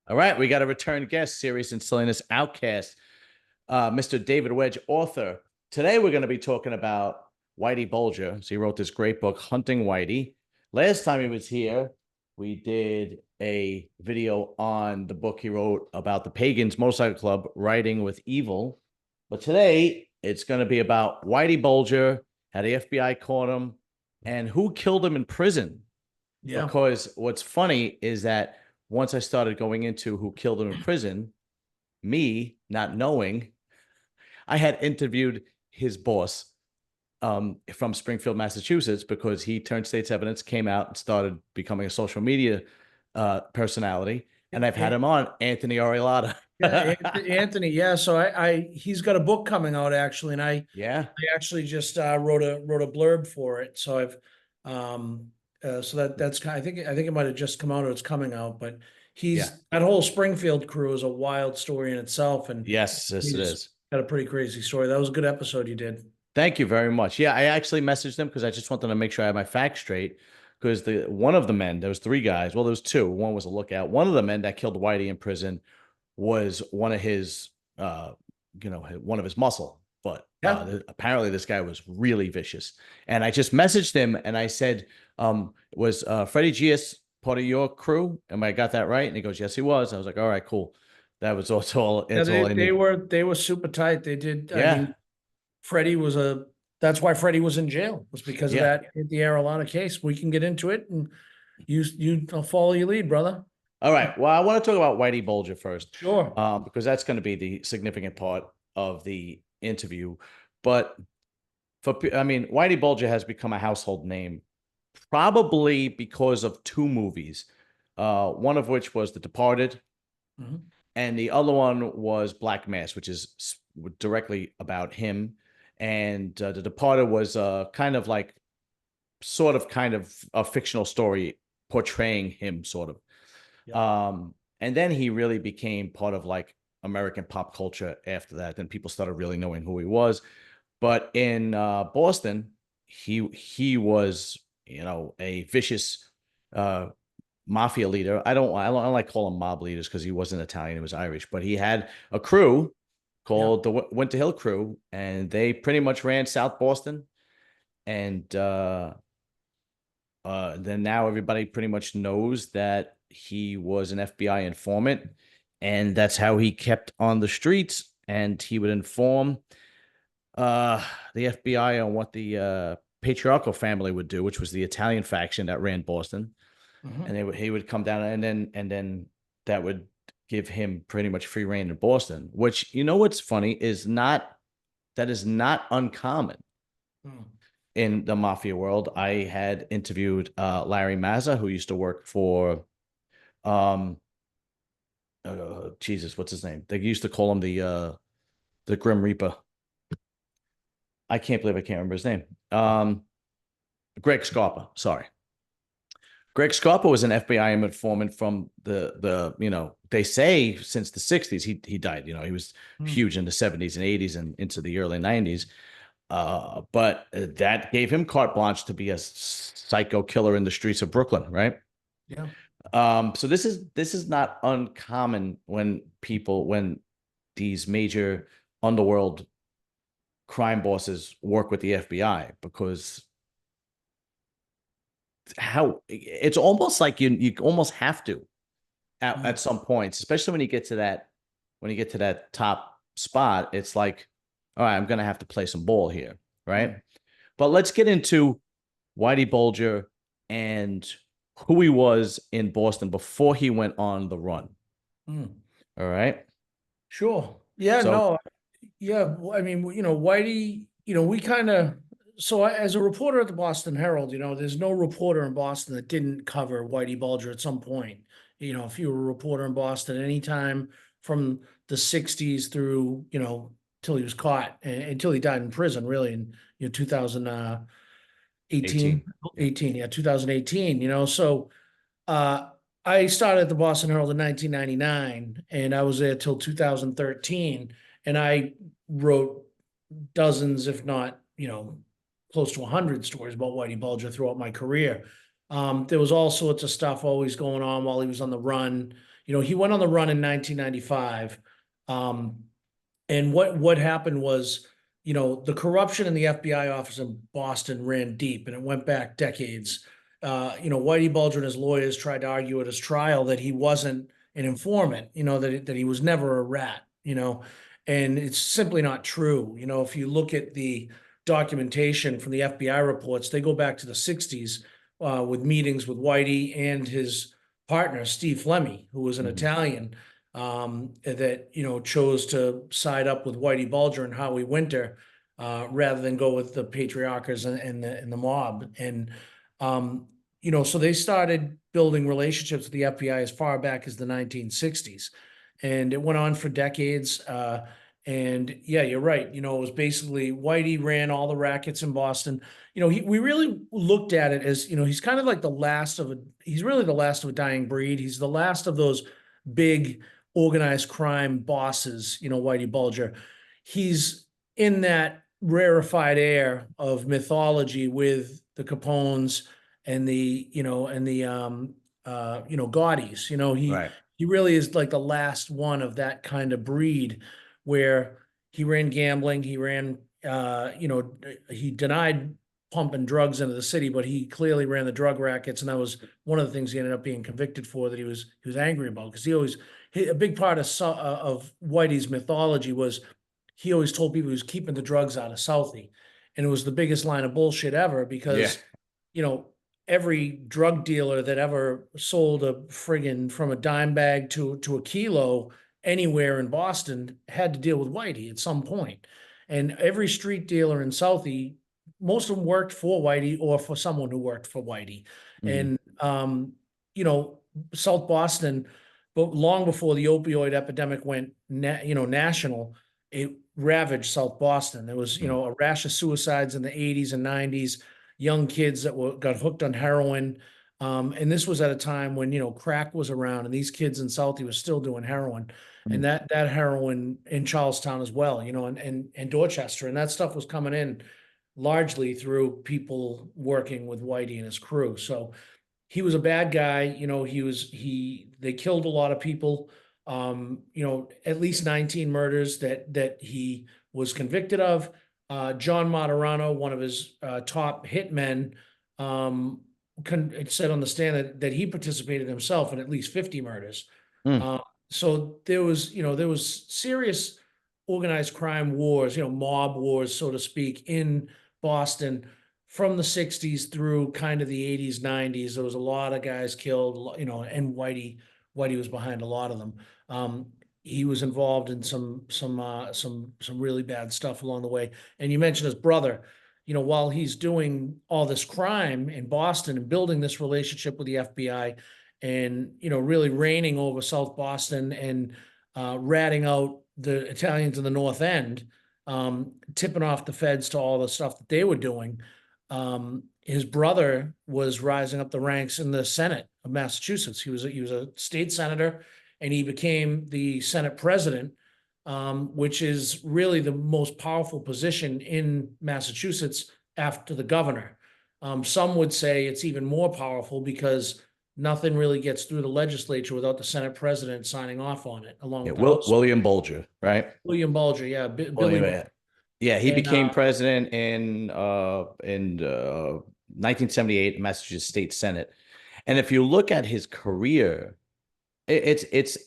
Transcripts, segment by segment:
All right, we got a return guest, Serious and Silliness Outcast, Mr. David Wedge, author. Today we're going to be talking about Whitey Bulger. So he wrote this great book, Hunting Whitey. Last time he was here, we did a video on the book he wrote about the Pagans Motorcycle Club, Riding with Evil. But today it's going to be about Whitey Bulger, how the FBI caught him, and who killed him in prison. Yeah. Because what's funny is that once I started going into who killed him in prison, me not knowing, I had interviewed his boss from Springfield, Massachusetts, because he turned state's evidence, came out, and started becoming a social media personality. And I've had him on, Anthony Oriolata. Yeah, Anthony. Yeah, so he's got a book coming out actually, and Yeah. I actually just wrote a blurb for it. So that's kind. I think it might have just come out or it's coming out, but Yeah. that whole Springfield crew is a wild story in itself, and Yes, yes, it he's is. got a pretty crazy story. That was a good episode you did. Thank you very much. Yeah, I actually messaged them because I just wanted to make sure I had my facts straight. Because the one of the men, there was three guys. Well, there was two. One was a lookout. One of the men that killed Whitey in prison was one of his, one of his muscle. But Yeah. apparently, this guy was really vicious. And I just messaged him and I said, "Was Freddy Geas part of your crew? Am I got that right?" And he goes, "Yes, he was." I was like, "All right, cool. That was all. Yeah, That's all they I they need." were they were super tight. They did. I Yeah, mean, Freddie was a. That's why Freddie was in jail. Was because of yeah. that the Arowana case. We can get into it, and I'll follow your lead, brother. All right. Well, I want to talk about Whitey Bulger first, Sure. because that's going to be the significant part of the interview. But I mean, Whitey Bulger has become a household name, probably because of two movies, one of which was The Departed, Mhm. and the other one was Black Mass, which is directly about him. And The Departed was kind of a fictional story portraying him, sort of. Yeah. And then he really became part of like American pop culture after that. Then people started really knowing who he was. But in Boston, he was, a vicious uh, mafia leader. I don't like calling mob leaders because he wasn't Italian, he was Irish, but he had a crew Yeah. called the Winter Hill Crew, and they pretty much ran South Boston. And then now everybody pretty much knows that he was an FBI informant, and that's how he kept on the streets. And he would inform uh, the FBI on what the patriarchal family would do, which was the Italian faction that ran Boston. And Mhm. he would come down, and then that would give him pretty much free reign in Boston. Which, what's funny is not that is not uncommon Mm. in the mafia world. I had interviewed Larry Mazza, who used to work for um Jesus, what's his name? They used to call him the Grim Reaper. I can't believe I can't remember his name. Greg Scarpa, sorry. Greg Scarpa was an FBI informant from they say since the 60s. He died. He was Mm. huge in the 70s and 80s and into the early 90s. But that gave him carte blanche to be a psycho killer in the streets of Brooklyn, right? Yeah. So this is not uncommon when these major underworld crime bosses work with the FBI, because how it's almost like you almost have to Mm. at some points, especially when you get to that top spot. It's like, all right, I'm gonna have to play some ball here, right? Mm. But let's get into Whitey Bulger and who he was in Boston before he went on the run. Mm. All right. Sure. Yeah. So No. Yeah. I mean, Whitey. We kind of. So as a reporter at the Boston Herald, there's no reporter in Boston that didn't cover Whitey Bulger at some point. If you were a reporter in Boston anytime from the '60s through, till he was caught, until he died in prison, really in 2018, 18. Yeah. 2018. So uh, I started at the Boston Herald in 1999, and I was there till 2013, and I wrote dozens, if not, close to 100 stories about Whitey Bulger throughout my career. There was all sorts of stuff always going on while he was on the run. He went on the run in 1995. And what happened was, the corruption in the FBI office in Boston ran deep, and it went back decades. Whitey Bulger and his lawyers tried to argue at his trial that he wasn't an informant, that he was never a rat, and it's simply not true. If you look at the documentation from the FBI reports, they go back to the 60s with meetings with Whitey and his partner, Steve Flemmi, who was an Italian that chose to side up with Whitey Bulger and Howie Winter rather than go with the patriarchs and the mob. And so they started building relationships with the FBI as far back as the 1960s, and it went on for decades. And yeah, you're right. It was basically Whitey ran all the rackets in Boston. We really looked at it as, he's kind of like he's really the last of a dying breed. He's the last of those big organized crime bosses, Whitey Bulger. He's in that rarefied air of mythology with the Capones and the Gaudis. He really is like the last one of that kind of breed, where he ran gambling, he ran he denied pumping drugs into the city, but he clearly ran the drug rackets, and that was one of the things he ended up being convicted for, that he was angry about, because a big part of Whitey's mythology was he always told people he was keeping the drugs out of Southie, and it was the biggest line of bullshit ever, because every drug dealer that ever sold a friggin' from a dime bag to a kilo anywhere in Boston had to deal with Whitey at some point. And every street dealer in Southie, most of them worked for Whitey or for someone who worked for Whitey. And, South Boston, but long before the opioid epidemic went, national, it ravaged South Boston. There was, a rash of suicides in the 80s and 90s, young kids that got hooked on heroin. And this was at a time when, crack was around, and these kids in Southie were still doing heroin. And that heroin in Charlestown as well, and Dorchester, and that stuff was coming in largely through people working with Whitey and his crew. So he was a bad guy. They killed a lot of people, at least 19 murders that he was convicted of. John Martorano, one of his top hitmen, said on the stand that he participated himself in at least 50 murders. So there was serious organized crime wars, mob wars, so to speak, in Boston from the 60s through kind of the 80s, 90s. There was a lot of guys killed, and Whitey was behind a lot of them. He was involved in some really bad stuff along the way. And you mentioned his brother. While he's doing all this crime in Boston and building this relationship with the FBI, and really reigning over South Boston and ratting out the Italians in the North End, tipping off the feds to all the stuff that they were doing. His brother was rising up the ranks in the Senate of Massachusetts. He was a state senator, and he became the Senate president, which is really the most powerful position in Massachusetts after the governor. Some would say it's even more powerful because nothing really gets through the legislature without the Senate president signing off on it, along with William Bulger, right? William Bulger, yeah, Billy. Yeah, he became president in 1978, Massachusetts State Senate. And if you look at his career, it's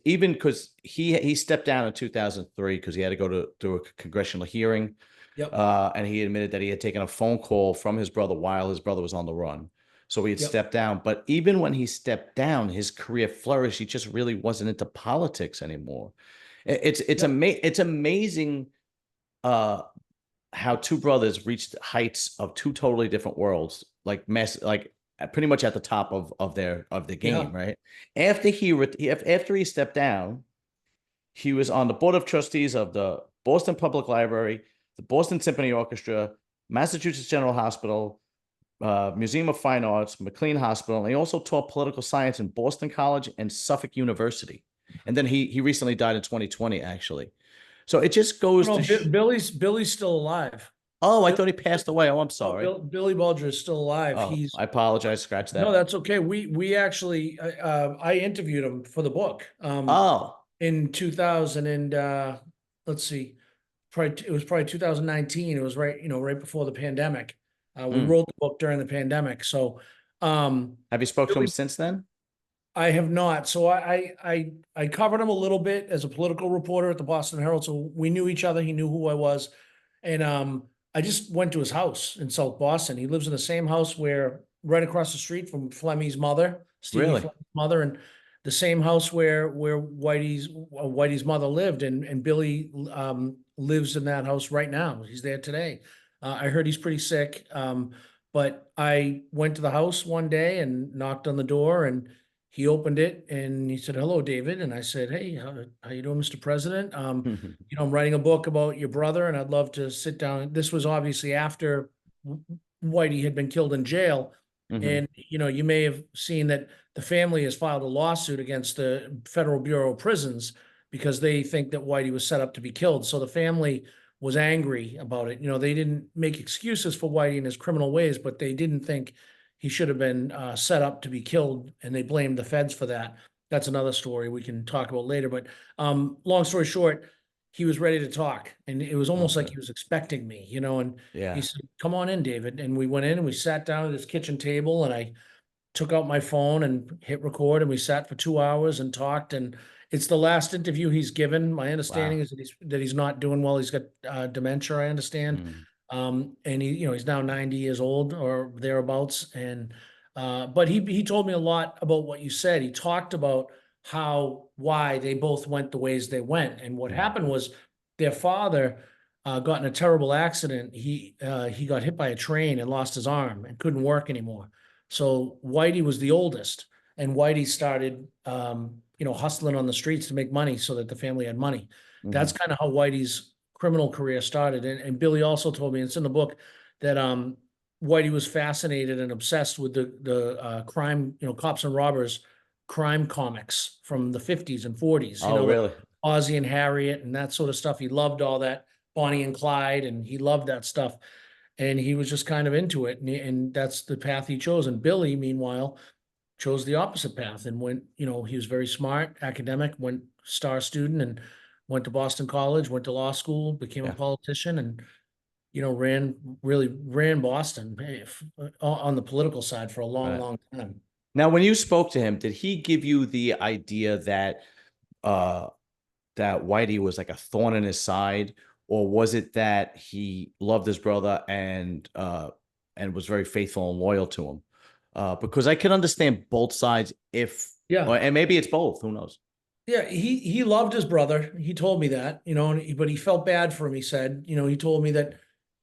even because he stepped down in 2003 because he had to go to a congressional hearing. Yep. And he admitted that he had taken a phone call from his brother while his brother was on the run. So he had stepped down. But even when he stepped down, his career flourished. He just really wasn't into politics anymore. It's amazing how two brothers reached heights of two totally different worlds, like pretty much at the top of their game, right? After he stepped down, he was on the board of trustees of the Boston Public Library, the Boston Symphony Orchestra, Massachusetts General Hospital, Museum of Fine Arts, McLean Hospital, and he also taught political science in Boston College and Suffolk University. And then he recently died in 2020, actually. So it just goes Billy's still alive. Oh, I Bill- thought he passed away. Oh, I'm Oh, sorry. Billy Bulger is still alive. Oh, I apologize. Scratch No, that. that's okay. We actually, I interviewed him for the book, Oh, in 2000 and, let's see, it was probably 2019. It was right, right before the pandemic. We mm. wrote the book during the pandemic. So, Have you spoke to him Billy, since then? I have not. So I covered him a little bit as a political reporter at the Boston Herald. So we knew each other. He knew who I was. And I just went to his house in South Boston. He lives in the same house where right across the street from Flemy's mother, Stevie Really? Flemy's mother, and the same house where Whitey's mother lived. And Billy lives in that house right now. He's there today. I heard he's pretty sick. But I went to the house one day and knocked on the door, and he opened it and he said, "Hello, David." And I said, "Hey, how you doing, Mr. President? I'm writing a book about your brother, and I'd love to sit down." This was obviously after Whitey had been killed in jail. Hmm. And, you may have seen that the family has filed a lawsuit against the Federal Bureau of Prisons because they think that Whitey was set up to be killed. So the family was angry about it. They didn't make excuses for Whitey and his criminal ways, but they didn't think he should have been set up to be killed, and they blamed the feds for that. That's another story we can talk about later. But long story short, he was ready to talk, and it was almost like Okay. he was expecting me, and he Yeah. said, "Come on in, David." And we went in and we sat down at his kitchen table, and I took out my phone and hit record, and we sat for 2 hours and talked. And it's the last interview he's given. My understanding Wow. is that he's not doing well. He's got dementia, I understand. Mm. And he's now 90 years old or thereabouts. And but he told me a lot about what you said. He talked about why they both went the ways they went. And what Mm. happened was their father got in a terrible accident. He got hit by a train and lost his arm and couldn't work anymore. So Whitey was the oldest, and Whitey started, hustling on the streets to make money so that the family had money. That's Hmm. kind of how Whitey's criminal career started. And Billy also told me, it's in the book, that Whitey was fascinated and obsessed with the crime, cops and robbers crime comics from the 50s and 40s, Oh, the really? Ozzie and Harriet and that sort of stuff. He loved all that, Bonnie and Clyde, and he loved that stuff. And he was just kind of into it. And that's the path he chose. And Billy, meanwhile, chose the opposite path and went, he was very smart, academic, went star student, and went to Boston College, went to law school, became a Yeah. politician, and, really ran Boston, on the political side for a long, Right. long time. Now, when you spoke to him, did he give you the idea that uh that Whitey was like a thorn in his side, or was it that he loved his brother and was very faithful and loyal to him? Because I can understand both sides if Yeah. and maybe it's both, who knows? Yeah, he loved his brother. He told me that, but he felt bad for him. He said, he told me that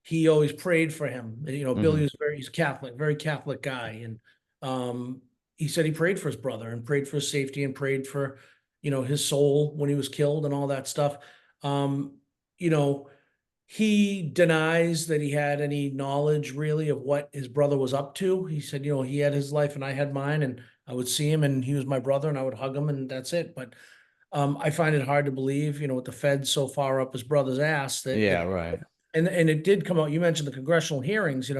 he always prayed for him. Billy Hmm. was he's Catholic, very Catholic guy. And um, he said he prayed for his brother and prayed for his safety and prayed for, his soul when he was killed and all that stuff. Um, you know, he denies that he had any knowledge really of what his brother was up to. He said, he had his life and I had mine, and I would see him and he was my brother and I would hug him and that's it. But I find it hard to believe, with the Fed so far up his brother's ass Yeah, right. and it did come out. You mentioned the congressional hearings.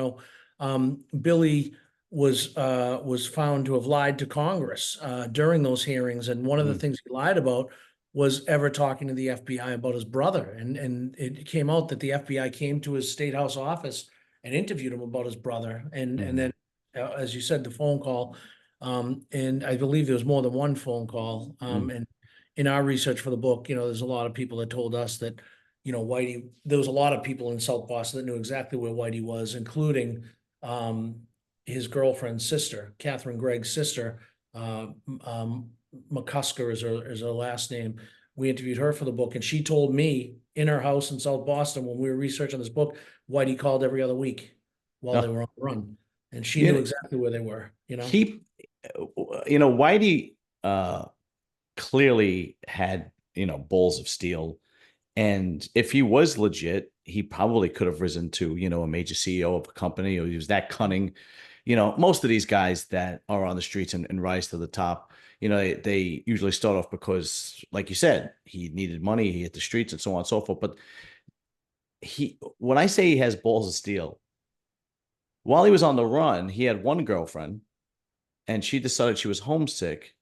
Billy was found to have lied to Congress during those hearings, and one of the Mm. things he lied about was ever talking to the FBI about his brother. And it came out that the FBI came to his state house office and interviewed him about his brother, and Mhm. then, as you said, the phone call. And I believe there was more than one phone call. Mm. And in our research for the book, there's a lot of people that told us that, there was a lot of people in South Boston that knew exactly where Whitey was, including um, his girlfriend's sister, Catherine Gregg's sister. Uh, um, McCusker is her last name. We interviewed her for the book, and she told me in her house in South Boston when we were researching this book, Whitey called every other week while they Oh, were on the run, and she knew you exactly where they were. he, Whitey clearly had, balls of steel. And if he was legit, he probably could have risen to, a major CEO of a company, or he was that cunning. Most of these guys that are on the streets and rise to the top, they usually start off because, like you said, he needed money, he hit the streets and so on and so forth. But when I say he has balls of steel, while he was on the run, he had one girlfriend and she decided she was homesick.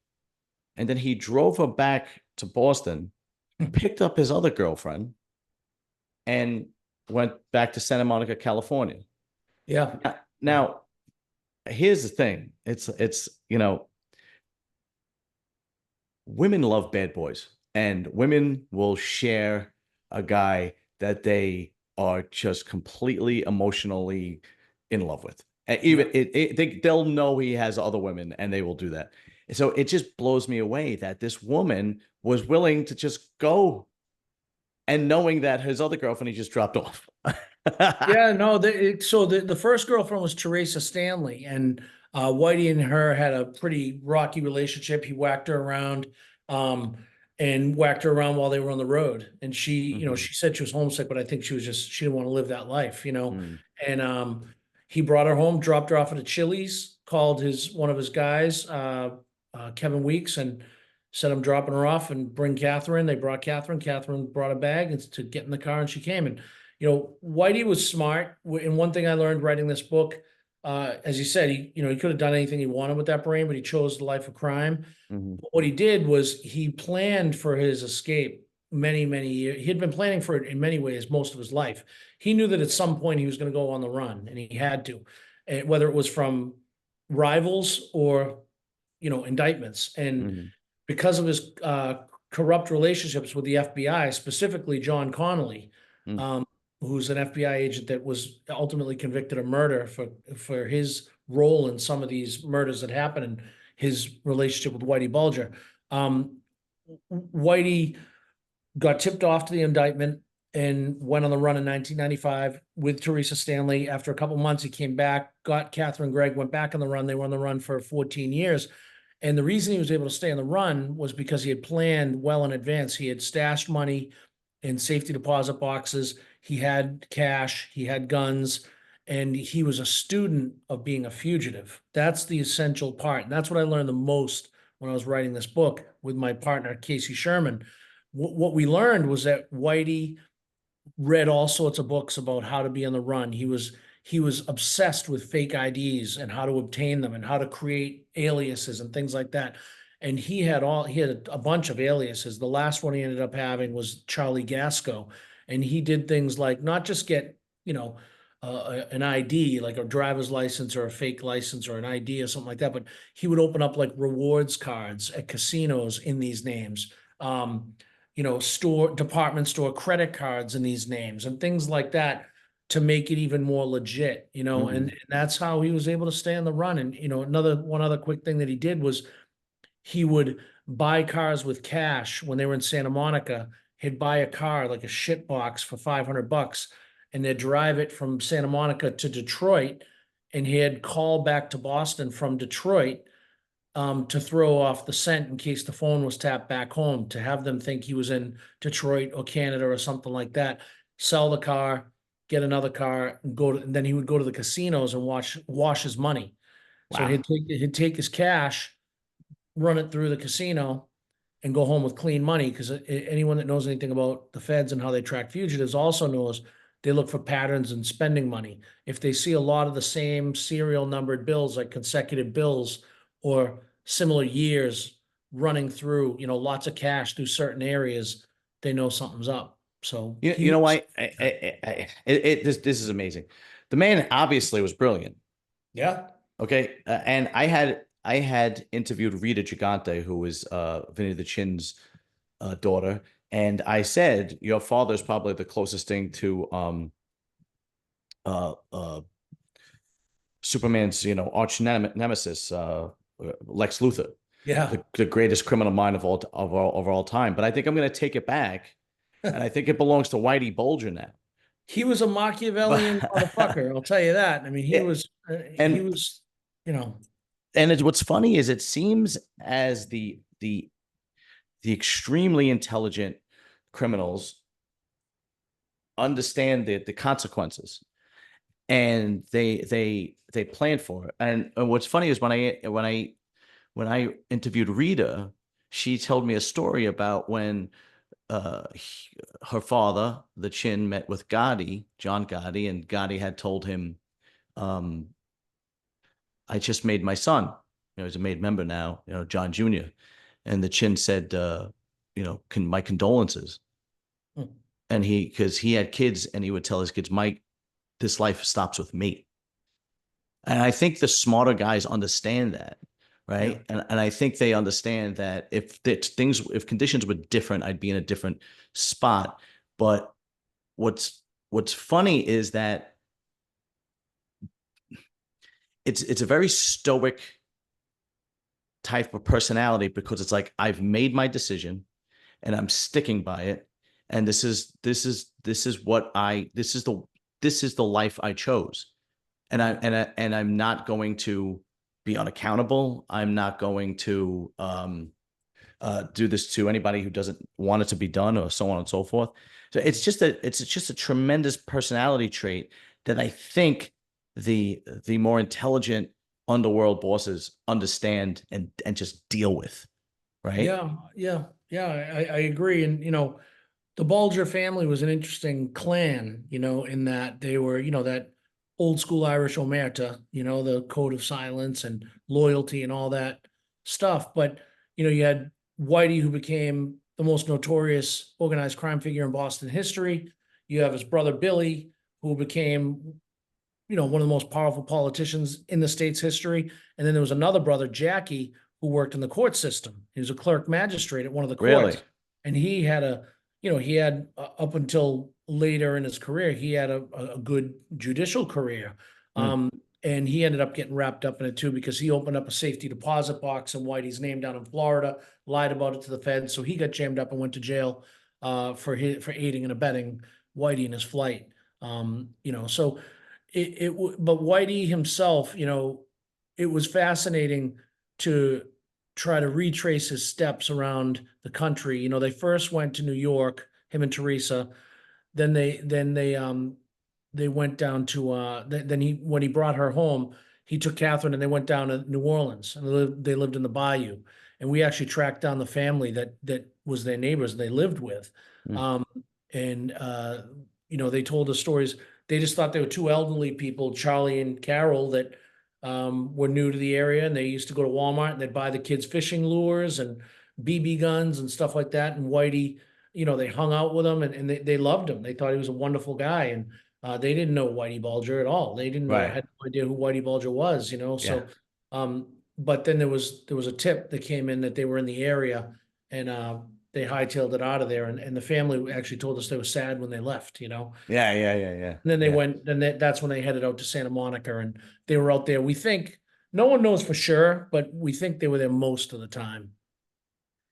And then he drove her back to Boston, picked up his other girlfriend, and went back to Santa Monica, California. Yeah. Now, here's the thing. It's women love bad boys, and women will share a guy that they are just completely emotionally in love with. And even they'll know he has other women, and they will do that. So it just blows me away that this woman was willing to just go, and knowing that his other girlfriend he just dropped off. Yeah, no, so the first girlfriend was Teresa Stanley, and Whitey and her had a pretty rocky relationship. He whacked her around, um, and whacked her around while they were on the road. And she, she said she was homesick, but I think she didn't want to live that life, Mm. And he brought her home, dropped her off at a Chili's, called one of his guys, Kevin Weeks, and said, I'm dropping her off and bring Catherine. They brought Catherine. Catherine brought a bag and to get in the car, and she came. And Whitey was smart. And one thing I learned writing this book, as he said, he could have done anything he wanted with that brain, but he chose the life of crime. Mhm. What he did was he planned for his escape many, many years. He had been planning for it in many ways most of his life. He knew that at some point he was going to go on the run, and he had to, and whether it was from rivals or, indictments. And Mhm. because of his corrupt relationships with the FBI, specifically John Connolly, Mhm. um, who's an FBI agent that was ultimately convicted of murder for his role in some of these murders that happened and his relationship with Whitey Bulger. Whitey got tipped off to the indictment and went on the run in 1995 with Teresa Stanley. After a couple months, he came back, got Catherine Gregg, went back on the run. They were on the run for 14 years. And the reason he was able to stay on the run was because he had planned well in advance. He had stashed money in safety deposit boxes. He had cash, he had guns, and he was a student of being a fugitive. That's the essential part. And that's what I learned the most when I was writing this book with my partner, Casey Sherman. What we learned was that Whitey read all sorts of books about how to be on the run. He was obsessed with fake IDs and how to obtain them and how to create aliases and things like that. And he had a bunch of aliases. The last one he ended up having was Charlie Gasco. And he did things like not just get, an ID, like a driver's license or a fake license or an ID or something like that, but he would open up like rewards cards at casinos in these names. Department store credit cards in these names and things like that to make it even more legit, and that's how he was able to stay on the run. And, one other quick thing that he did was he would buy cars with cash when they were in Santa Monica. He'd buy a car, like a shit box for $500, and they'd drive it from Santa Monica to Detroit. And he'd call back to Boston from Detroit to throw off the scent in case the phone was tapped back home, to have them think he was in Detroit or Canada or something like that. Sell the car, get another car, and and then he would go to the casinos and wash his money. So Wow. he'd take his cash, run it through the casino, and go home with clean money. Because anyone that knows anything about the feds and how they track fugitives also knows they look for patterns in spending money. If they see a lot of the same serial numbered bills, like consecutive bills or similar years running through, lots of cash through certain areas, they know something's up. So You know why? This is amazing. The man obviously was brilliant. yeah. Okay, and I had interviewed Rita Gigante, who was Vinny the Chin's daughter, and I said your father is probably the closest thing to uh, uh, Superman's arch nemesis, Lex Luthor, Yeah. the greatest criminal mind of all time. But I think I'm going to take it back, and I think it belongs to Whitey Bulger now. He was a Machiavellian But motherfucker. I'll tell you that. I mean, he yeah, was, he and was, you know, what's funny is it seems as the extremely intelligent criminals understand the consequences, and they plan for it. And what's funny is when I interviewed Rita, she told me a story about when her father, the Chin, met with Gotti, John Gotti, and Gotti had told him, um, I just made my son, he's a made member now, John Jr. And the Chin said, my condolences. Hmm. And because he had kids, and he would tell his kids, Mike, this life stops with me. And I think the smarter guys understand that, right? Yeah. And I think they understand that if conditions were different, I'd be in a different spot. But what's funny is that it's a very stoic type of personality, because it's like, I've made my decision and I'm sticking by it. And this is the life I chose. And I'm not going to be unaccountable. I'm not going to do this to anybody who doesn't want it to be done, or so on and so forth. So it's just a tremendous personality trait that I think the more intelligent underworld bosses understand and just deal with, right? I agree. And, the Bulger family was an interesting clan, in that they were, that old school Irish omerta, the code of silence and loyalty and all that stuff. But, you had Whitey, who became the most notorious organized crime figure in Boston history. You have his brother Billy, who became, one of the most powerful politicians in the state's history. And then there was another brother, Jackie, who worked in the court system. He was a clerk magistrate at one of the Really? courts. And he had up until later in his career, he had a good judicial career. Hmm. And he ended up getting wrapped up in it too, because he opened up a safety deposit box in Whitey's name down in Florida, lied about it to the feds. So he got jammed up and went to jail for aiding and abetting Whitey in his flight. So but Whitey himself, it was fascinating to try to retrace his steps around the country. They first went to New York, him and Teresa. Then they went down to then he when he brought her home, he took Catherine and they went down to New Orleans, and they lived in the bayou. And we actually tracked down the family that was their neighbors they lived with. Hmm. Um, and they told us stories. They just thought they were two elderly people, Charlie and Carol, that were new to the area, and they used to go to Walmart and they'd buy the kids fishing lures and BB guns and stuff like that. And Whitey, they hung out with him, and they loved him. They thought he was a wonderful guy. And they didn't know Whitey Bulger at all. They didn't know, Right. had no idea who Whitey Bulger was, Yeah. So, but then there was a tip that came in that they were in the area, and they hightailed it out of there. And the family actually told us they were sad when they left. Yeah. Yeah. Yeah. Yeah. And then they Yeah. went, and that's when they headed out to Santa Monica, and they were out there. We think, no one knows for sure, but we think they were there most of the time.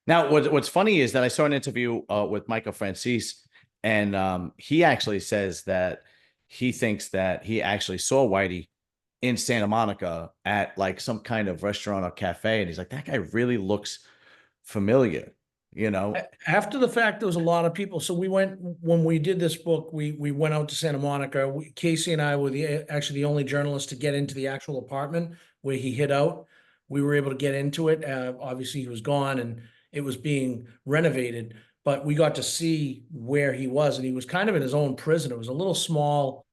Now, what's funny is that I saw an interview with Michael Francis, and he actually says that he thinks that he actually saw Whitey in Santa Monica at like some kind of restaurant or cafe, and he's like, that guy really looks familiar, you know? After the fact, there was a lot of people. So when we did this book, we went out to Santa Monica. Casey and I were actually the only journalists to get into the actual apartment where he hid out. We were able to get into it. Obviously, he was gone and it was being renovated, but we got to see where he was, and he was kind of in his own prison. It was a little small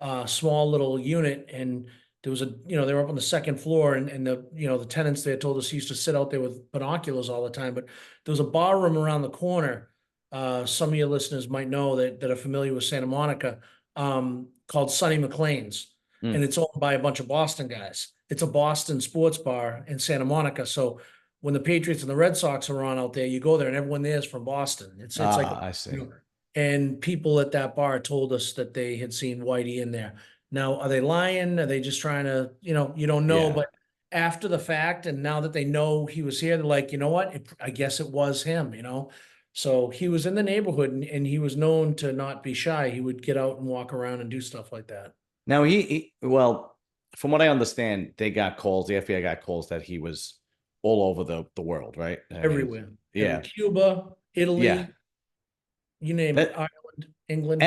little unit, and there was they were up on the second floor, and the tenants there told us he used to sit out there with binoculars all the time. But there was a bar room around the corner. Some of your listeners might know that are familiar with Santa Monica, called Sonny McLean's, Mm. and it's owned by a bunch of Boston guys. It's a Boston sports bar in Santa Monica. So when the Patriots and the Red Sox are on out there, you go there, and everyone there is from Boston. It's like, I see. and people at that bar told us that they had seen Whitey in there. Now, are they lying? Are they just trying to, you don't know, Yeah. but after the fact, and now that they know he was here, they're like, you know what? I guess it was him. So he was in the neighborhood, and he was known to not be shy. He would get out and walk around and do stuff like that. Now well, from what I understand, they got calls, the FBI got calls that he was all over the world, right? I mean, Everywhere. yeah. Cuba, Yeah. Italy, you name it, That, Ireland, England.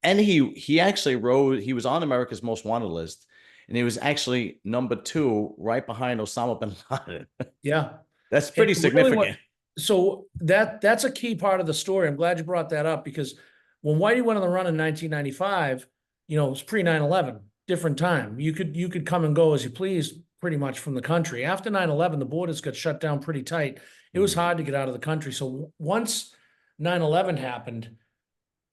and he actually he was on America's Most Wanted list, and he was actually number 2 right behind Osama bin Laden. Yeah. That's And pretty really significant. So that's a key part of the story. I'm glad you brought that up because when Whitey went on the run in 1995, it was pre 9/11, different time. You could come and go as you please pretty much from the country. After 9/11, the borders got shut down pretty tight. It was Mhm. hard to get out of the country. So once 9/11 happened,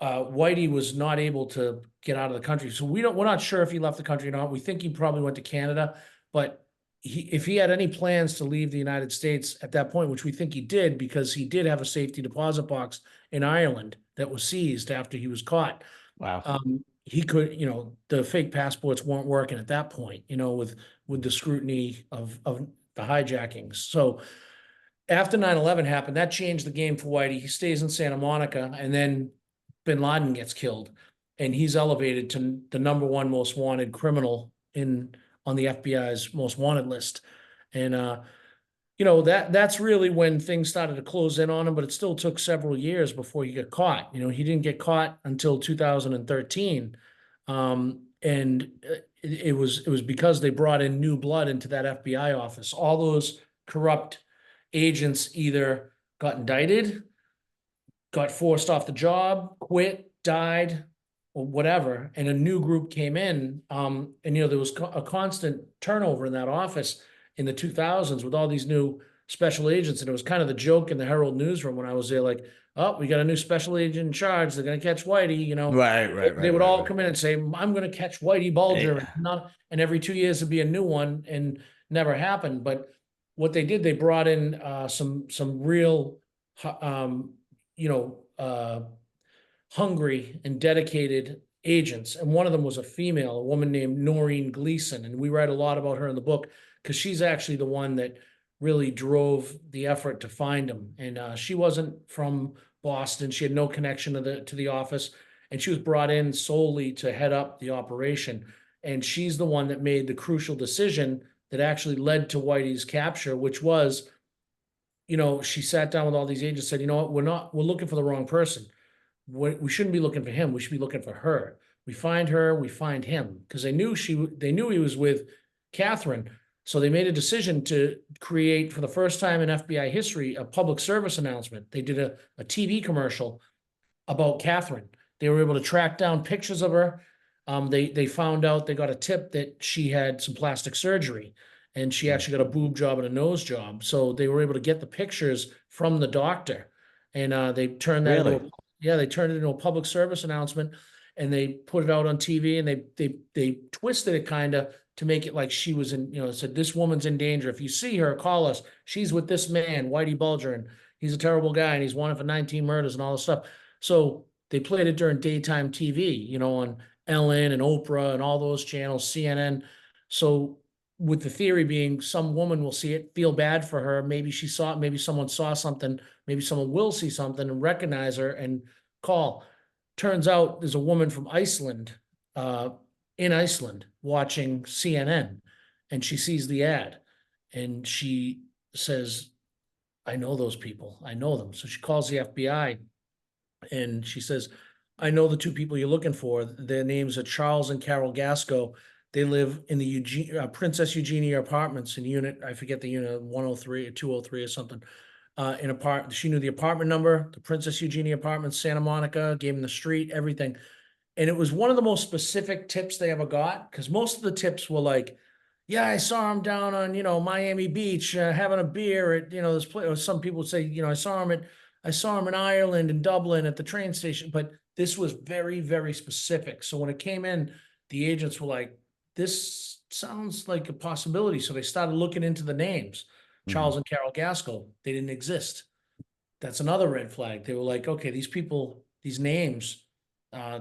Whitey was not able to get out of the country. So we're not sure if he left the country or not. We think he probably went to Canada, but if he had any plans to leave the United States at that point, which we think he did, because he did have a safety deposit box in Ireland that was seized after he was caught. Wow. He could, the fake passports weren't working at that point, with the scrutiny of the hijackings. So after 9/11 happened, that changed the game for Whitey. He stays in Santa Monica, and then bin Laden gets killed, and he's elevated to the number one most wanted criminal on the FBI's most wanted list. And that's really when things started to close in on him, but it still took several years before he got caught. He didn't get caught until 2013. And it was because they brought in new blood into that FBI office. All those corrupt agents either got indicted, got forced off the job, quit, died, or whatever, and a new group came in. And there was a constant turnover in that office in the 2000s with all these new special agents, and it was kind of the joke in the Herald newsroom when I was there, like, oh, we got a new special agent in charge. They're going to catch Whitey. Right, right, They right, would right, all right. come in and say, I'm going to catch Whitey Bulger, Yeah. and every 2 years would be a new one, and never happened. But what they did, they brought in some real, you know, hungry and dedicated agents. And one of them was a female, a woman named Noreen Gleason. And we write a lot about her in the book because she's actually the one that really drove the effort to find him. And she wasn't from Boston. She had no connection to the office. And she was brought in solely to head up the operation. And she's the one that made the crucial decision that actually led to Whitey's capture, which was, she sat down with all these agents, said, you know what, we're looking for the wrong person. We shouldn't be looking for him. We should be looking for her. We find her, we find him, because they knew he was with Catherine. So they made a decision to create, for the first time in FBI history, a public service announcement. They did a TV commercial about Catherine. They were able to track down pictures of her. They found out, they got a tip that she had some plastic surgery, and she Mm. actually got a boob job and a nose job. So they were able to get the pictures from the doctor, and they turned that into Really? a yeah, they turned it into a public service announcement, and they put it out on TV, and they twisted it kind of to make it like she was in, said, this woman's in danger. If you see her, call us. She's with this man, Whitey Bulger, and he's a terrible guy, and he's wanted for 19 murders and all this stuff. So they played it during daytime TV, on Ellen and Oprah and all those channels, CNN. So with the theory being some woman will see it, feel bad for her. Maybe she saw it, maybe someone saw something, maybe someone will see something and recognize her and call. Turns out there's a woman from Iceland, in Iceland, watching CNN, and she sees the ad, and she says, I know those people. I know them. So she calls the FBI, and she says, I know the two people you're looking for. Their names are Charles and Carol Gasco. They live in the Princess Eugenia apartments in unit, I forget the unit, 103 or 203 or something. She knew the apartment number, the Princess Eugenia apartments, Santa Monica, gave him the street, everything. And it was one of the most specific tips they ever got, because most of the tips were like, yeah, I saw him down on, Miami Beach, having a beer at, this place. Or some people would say, I saw him in Ireland and Dublin at the train station. But this was very, very specific. So when it came in, the agents were like, this sounds like a possibility. So they started looking into the names. Mhm. Charles and Carol Gaskell, they didn't exist. That's another red flag. They were like, okay, these people, these names,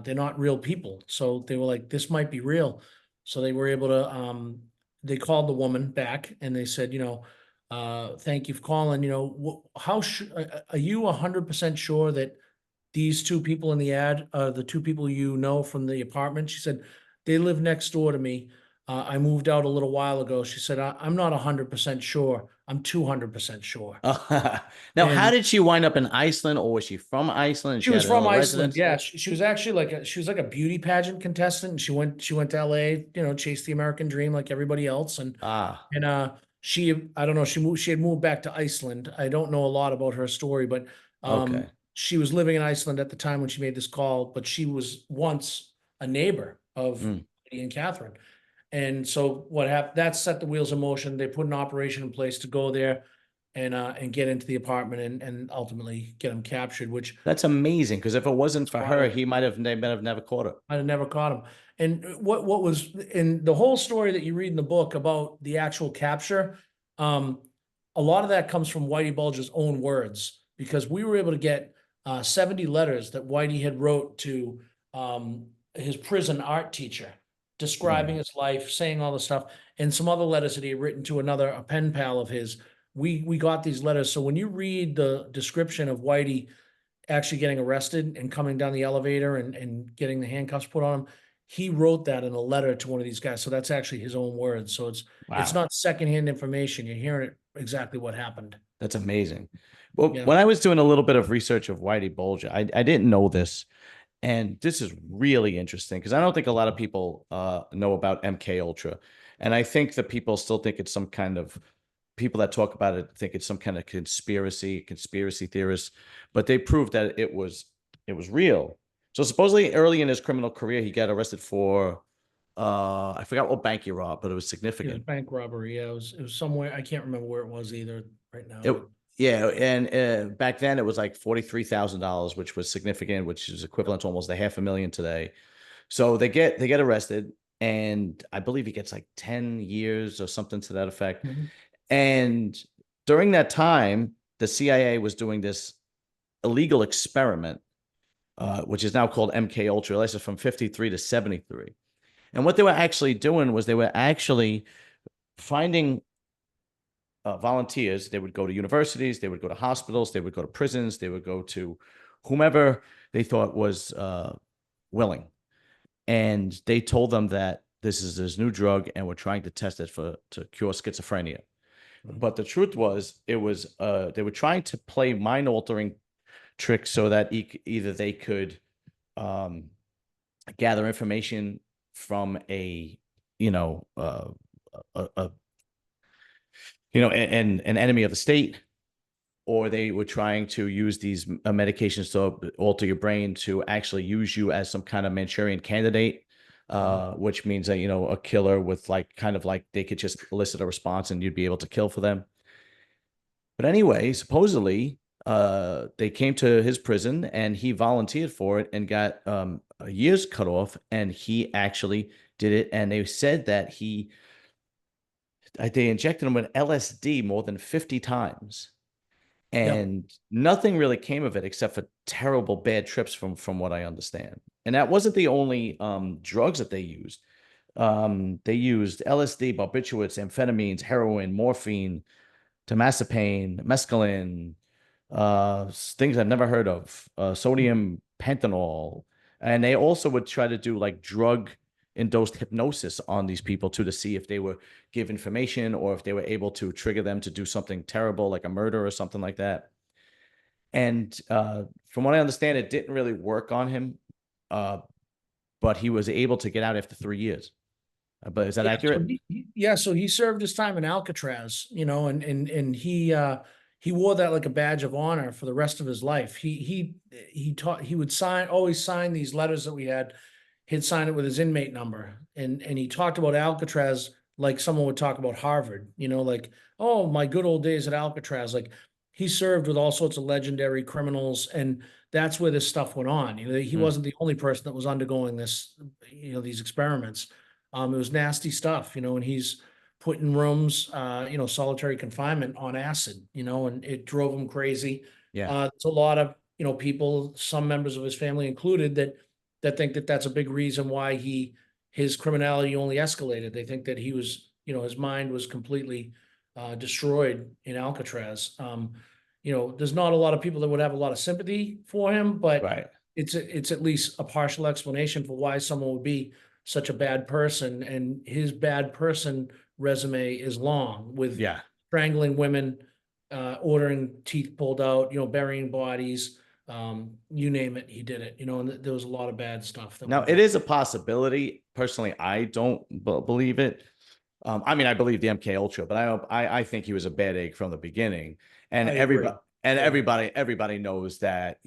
they're not real people. So they were like, this might be real. So they were able to, they called the woman back and they said, thank you for calling. Are you 100% sure that these two people in the ad are the two people from the apartment? She said, they live next door to me. I moved out a little while ago. She said, I'm not 100% sure. I'm 200% sure. Now, how And did she wind up in Iceland, or was she from Iceland and she she was had from another Iceland. residence Yeah, there? she was actually like a beauty pageant contestant. And she went to LA, chased the American dream like everybody else. And Ah, and I don't know, she had moved back to Iceland. I don't know a lot about her story, but Okay. she was living in Iceland at the time when she made this call, but she was once a neighbor of Mm. Whitey and Catherine. And so what happened, that set the wheels in motion. They put an operation in place to go there and get into the apartment and ultimately get him captured, which That's amazing. Because if it wasn't it's for her, wild. they might have never caught it. I'd have never caught him. And what was in the whole story that you read in the book about the actual capture, um, a lot of that comes from Whitey Bulger's own words, because we were able to get 70 letters that Whitey had wrote to his prison art teacher, describing Mm. his life, saying all the stuff, and some other letters that he had written to a pen pal of his. We got these letters. So when you read the description of Whitey actually getting arrested and coming down the elevator and getting the handcuffs put on him, he wrote that in a letter to one of these guys. So that's actually his own words. So it's Wow. not secondhand information. You're hearing it exactly what happened. That's amazing. Well, Yeah. when I was doing a little bit of research of Whitey Bulger, I didn't know this. And this is really interesting because I don't think a lot of people know about MK Ultra. And I think that people still think it's some kind of people that talk about it think it's some kind of conspiracy theorists, but they proved that it was real. So supposedly early in his criminal career, he got arrested for I forgot what bank he robbed, but it was It was significant. bank robbery. Yeah, it was somewhere. I can't remember where it was either right now, It but yeah, and back then it was like $43,000, which was significant, which is equivalent to almost a half a million today. So they get arrested, and I believe he gets like 10 years or something to that effect. Mhm. And during that time, the CIA was doing this illegal experiment, which is now called MK Ultra, lasted from 53 to 73. And what they were actually doing was they were actually finding volunteers. They would go to universities, they would go to hospitals, they would go to prisons, they would go to whomever they thought was willing. And they told them that this is this new drug and we're trying to test it for to cure schizophrenia. Mhm. But the truth was, it was they were trying to play mind altering tricks so that either they could um, gather information from a you know a an enemy of the state, or they were trying to use these medications to alter your brain to actually use you as some kind of Manchurian candidate, Mhm. which means that a killer with like kind of like they could just elicit a response and you'd be able to kill for them. But anyway, supposedly, they came to his prison and he volunteered for it and got years cut off. And he actually did it. And they said that they injected him with LSD more than 50 times, Yep. and nothing really came of it except for terrible bad trips from what I understand. And that wasn't the only drugs that they used. They used LSD, barbiturates, amphetamines, heroin, morphine, temazepam, mescaline, things I've never heard of, sodium pentanol. And they also would try to do like drug induced hypnosis on these people too, to see if they were give information or if they were able to trigger them to do something terrible like a murder or something like that. And from what I understand, it didn't really work on him, uh, but he was able to get out after 3 years. But is that Yeah, so accurate? so he served his time in Alcatraz, and he wore that like a badge of honor for the rest of his life. He would always sign these letters that we had. He'd sign it with his inmate number, and he talked about Alcatraz like someone would talk about Harvard, like, oh, my good old days at Alcatraz. Like, he served with all sorts of legendary criminals, and that's where this stuff went on. He Mm, wasn't the only person that was undergoing this, these experiments. It was nasty stuff, and he's put in rooms, solitary confinement on acid, and it drove him crazy. yeah. It's a lot of, people, some members of his family included, that think that that's a big reason why his criminality only escalated. They think that he was, his mind was completely destroyed in Alcatraz. There's not a lot of people that would have a lot of sympathy for him, but Right. it's at least a partial explanation for why someone would be such a bad person. And his bad person resume is long, with Yeah. strangling women, ordering teeth pulled out, burying bodies, you name it, he did it, and there was a lot of bad stuff that Now, went it down. is a possibility. Personally, I don't believe it. I mean, I believe the MK Ultra, but I think he was a bad egg from the beginning. And I agree. Yeah. everybody knows that,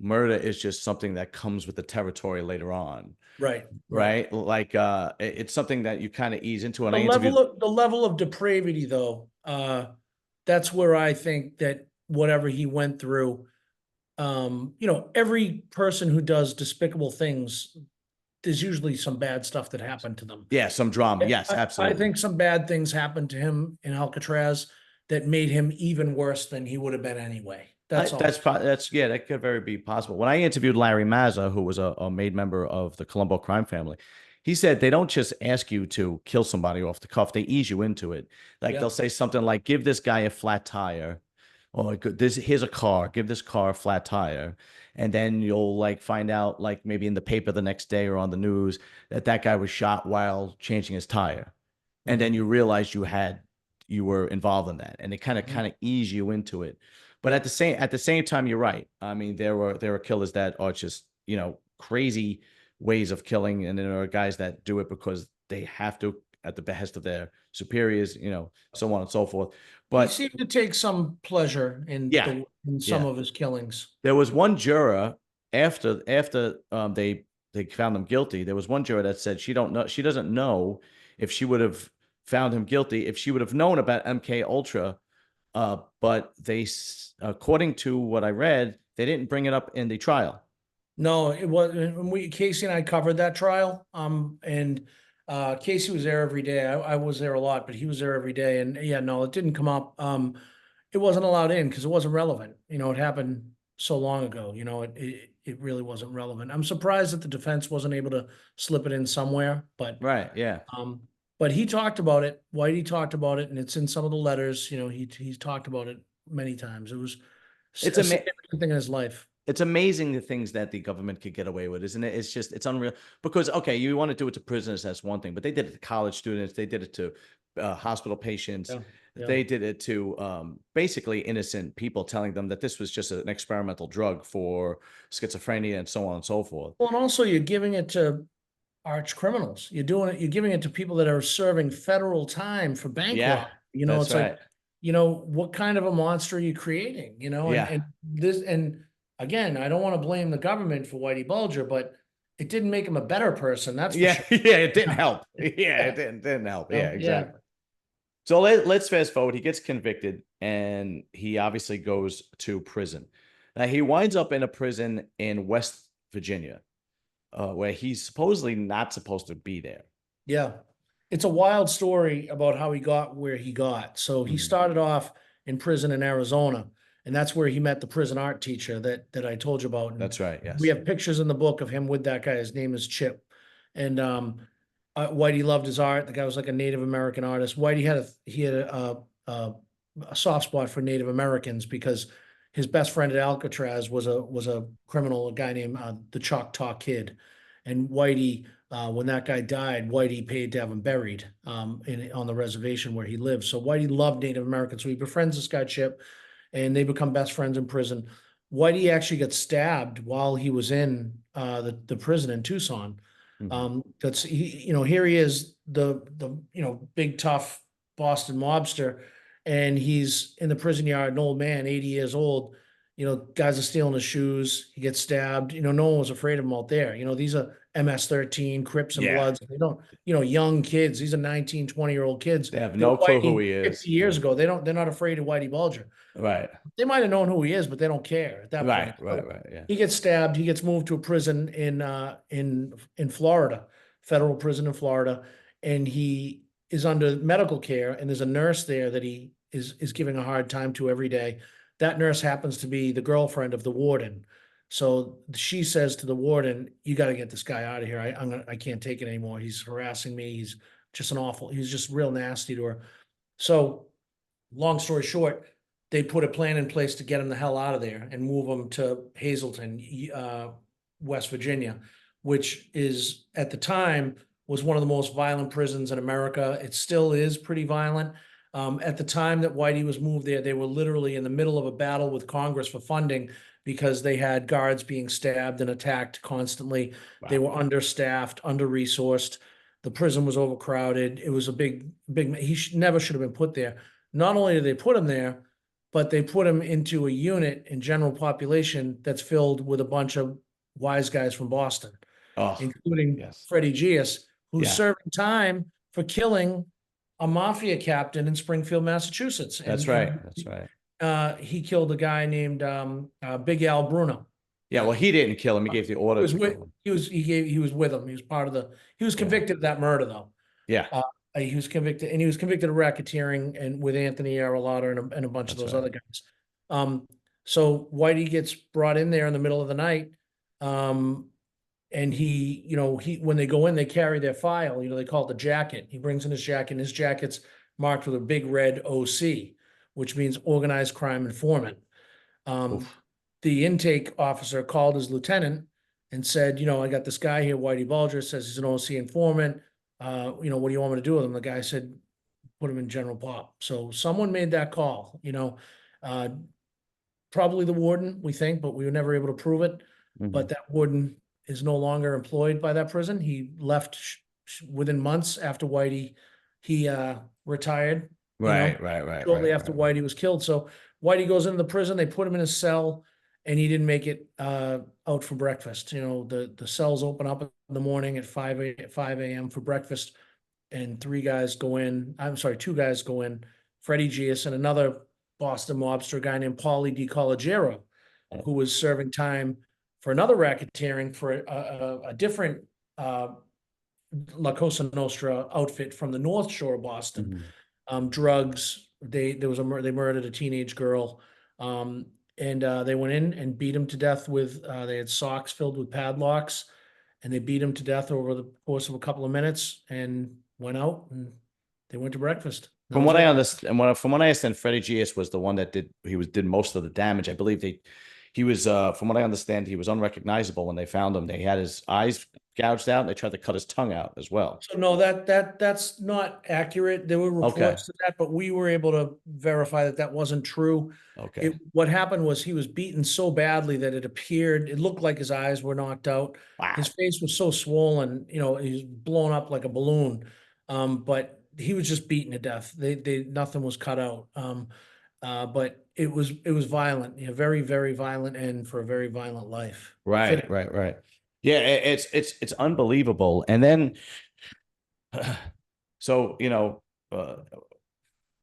murder is just something that comes with the territory later on, Right. Right. right? Like it's something that you kind of ease into. And The I interviewed. level of depravity, though, that's where I think that whatever he went through, every person who does despicable things, there's usually some bad stuff that happened to them. Yeah, some drama. Yes, I absolutely. think some bad things happened to him in Alcatraz that made him even worse than he would have been anyway. That's all. That's yeah, that could very be possible. When I interviewed Larry Mazza, who was a made member of the Colombo crime family, he said they don't just ask you to kill somebody off the cuff; they ease you into it. Like Yeah. they'll say something like, "Give this guy a flat tire," or "This here's a car. Give this car a flat tire," and then you'll like find out, like maybe in the paper the next day or on the news, that that guy was shot while changing his tire, and then Mhm. you realize you were involved in that, and they kind of Mhm. ease you into it. But Yeah. at the same time, you're right. I mean, there were killers that are just crazy ways of killing, and there are guys that do it because they have to at the behest of their superiors, so on and so forth. He But seemed to take some pleasure yeah, in some yeah, of his killings. there was one juror after they found him guilty. There was one juror that said she doesn't know if she would have found him guilty if she would have known about MK Ultra. But according to what I read, they didn't bring it up in the trial. No, it was when Casey and I covered that trial. And Casey was there every day. I was there a lot, but he was there every day. And yeah, no, it didn't come up. It wasn't allowed in because it wasn't relevant. It happened so long ago. It really wasn't relevant. I'm surprised that the defense wasn't able to slip it in somewhere, but Right? Yeah. um, but he talked about it. Whitey talked about it, and it's in some of the letters. He's talked about it many times. It was It's a ama- significant thing in his life. it's amazing the things that the government could get away with, isn't it? It's unreal because okay, you want to do it to prisoners, that's one thing, but they did it to college students, they did it to hospital patients, Yeah, yeah. they did it to basically innocent people, telling them that this was just an experimental drug for schizophrenia and so on and so forth. Well, and also you're giving it to arch criminals. You're giving it to people that are serving federal time for bank Yeah, robbery. that's It's like, right. what kind of a monster are you creating? And Yeah. and again, I don't want to blame the government for Whitey Bulger, but it didn't make him a better person, that's for Yeah, sure. yeah, it didn't Yeah. help. Yeah, Yeah. it didn't help. Yeah, So, yeah. exactly. So let's fast forward. He gets convicted and he obviously goes to prison. Now he winds up in a prison in West Virginia, where he's supposedly not supposed to be there. Yeah. It's a wild story about how he got where he got. So he Mhm. started off in prison in Arizona, and that's where he met the prison art teacher that I told you about. And That's right. we Yes. have pictures in the book of him with that guy. His name is Chip. And Whitey loved his art. The guy was like a Native American artist. Whitey had a soft spot for Native Americans because his best friend at Alcatraz was a criminal, a guy named the Choctaw Kid. And Whitey, when that guy died, Whitey paid to have him buried on the reservation where he lived. So Whitey loved Native Americans. So he befriends this guy Chip, and they become best friends in prison. Whitey actually got stabbed while he was in the prison in Tucson. Mhm. That's here he is, the big tough Boston mobster, and he's in the prison yard, an old man, 80 years old. Guys are stealing his shoes. He gets stabbed. No one was afraid of him out there. These are MS-13, Crips and Yeah. Bloods. They don't, young kids. These are 19, 20-year-old kids. They have They were no clue who Whitey he is. 50 years ago. They're not afraid of Whitey Bulger. Right. They might have known who he is, but they don't care at that Right. point. Right. So Right. Yeah. he gets stabbed. He gets moved to a prison in Florida, federal prison in Florida, and he is under medical care. And there's a nurse there that he is giving a hard time to every day. That nurse happens to be the girlfriend of the warden. So she says to the warden, "You got to get this guy out of here. I can't take it anymore. He's harassing me. He's just real nasty to her." So long story short, they put a plan in place to get him the hell out of there and move him to Hazleton, West Virginia, which is at the time was one of the most violent prisons in America. It still is pretty violent. At the time that Whitey was moved there, they were literally in the middle of a battle with Congress for funding because they had guards being stabbed and attacked constantly. They Wow. were understaffed, under-resourced. The prison was overcrowded. It was a big, never should have been put there. Not only did they put him there, but they put him into a unit in general population that's filled with a bunch of wise guys from Boston, Oh, including yes. Freddy Geas, who's Yeah, serving time for killing a mafia captain in Springfield, Massachusetts. that's right. That's right. He killed a guy named Big Al Bruno. Yeah, well, he didn't kill him. He gave the order Was to with kill him. he was with him. He was part of the. He was Yeah. convicted of that murder though. Yeah, He was convicted, and he was convicted of racketeering and with Anthony Aralotta and a bunch of that's those right. other guys. So Whitey gets brought in there in the middle of the night. And he when they go in, they carry their file, they call it the jacket. He brings in his jacket, and his jacket's marked with a big red OC, which means organized crime informant. Oof. The intake officer called his lieutenant and said, I got this guy here, Whitey Bulger, says he's an OC informant. What do you want me to do with him? The guy said, put him in general pop. So someone made that call, probably the warden, we think, but we were never able to prove it. Mhm. But that warden is no longer employed by that prison. He left within months after Whitey, he retired. Right, Shortly after right. Whitey was killed. So Whitey goes into the prison, they put him in a cell, and he didn't make it out for breakfast. The cells open up in the morning at 5 a.m. for breakfast, and two guys go in, Freddy Geas and another Boston mobster guy named Paulie DiCollegiero, who was serving time for another racketeering for a different La Cosa Nostra outfit from the North Shore of Boston. Drugs. They murdered a teenage girl, and they went in and beat him to death with. They had socks filled with padlocks, and they beat him to death over the course of a couple of minutes, and went out and they went to breakfast. From what I understand, from what I understand, Freddie Geas was the one that did most of the damage. I believe he was from what I understand, he was unrecognizable when they found him. They had his eyes gouged out and they tried to cut his tongue out as well. So no, that's not accurate. There were Okay. reports to that, but we were able to verify that wasn't true. Okay. What happened was he was beaten so badly that it looked like his eyes were knocked out. Wow. His face was so swollen, he's blown up like a balloon. But he was just beaten to death. Nothing was cut out. But it was violent, very, very violent end for a very violent life. Right. Yeah, it's unbelievable. And then, so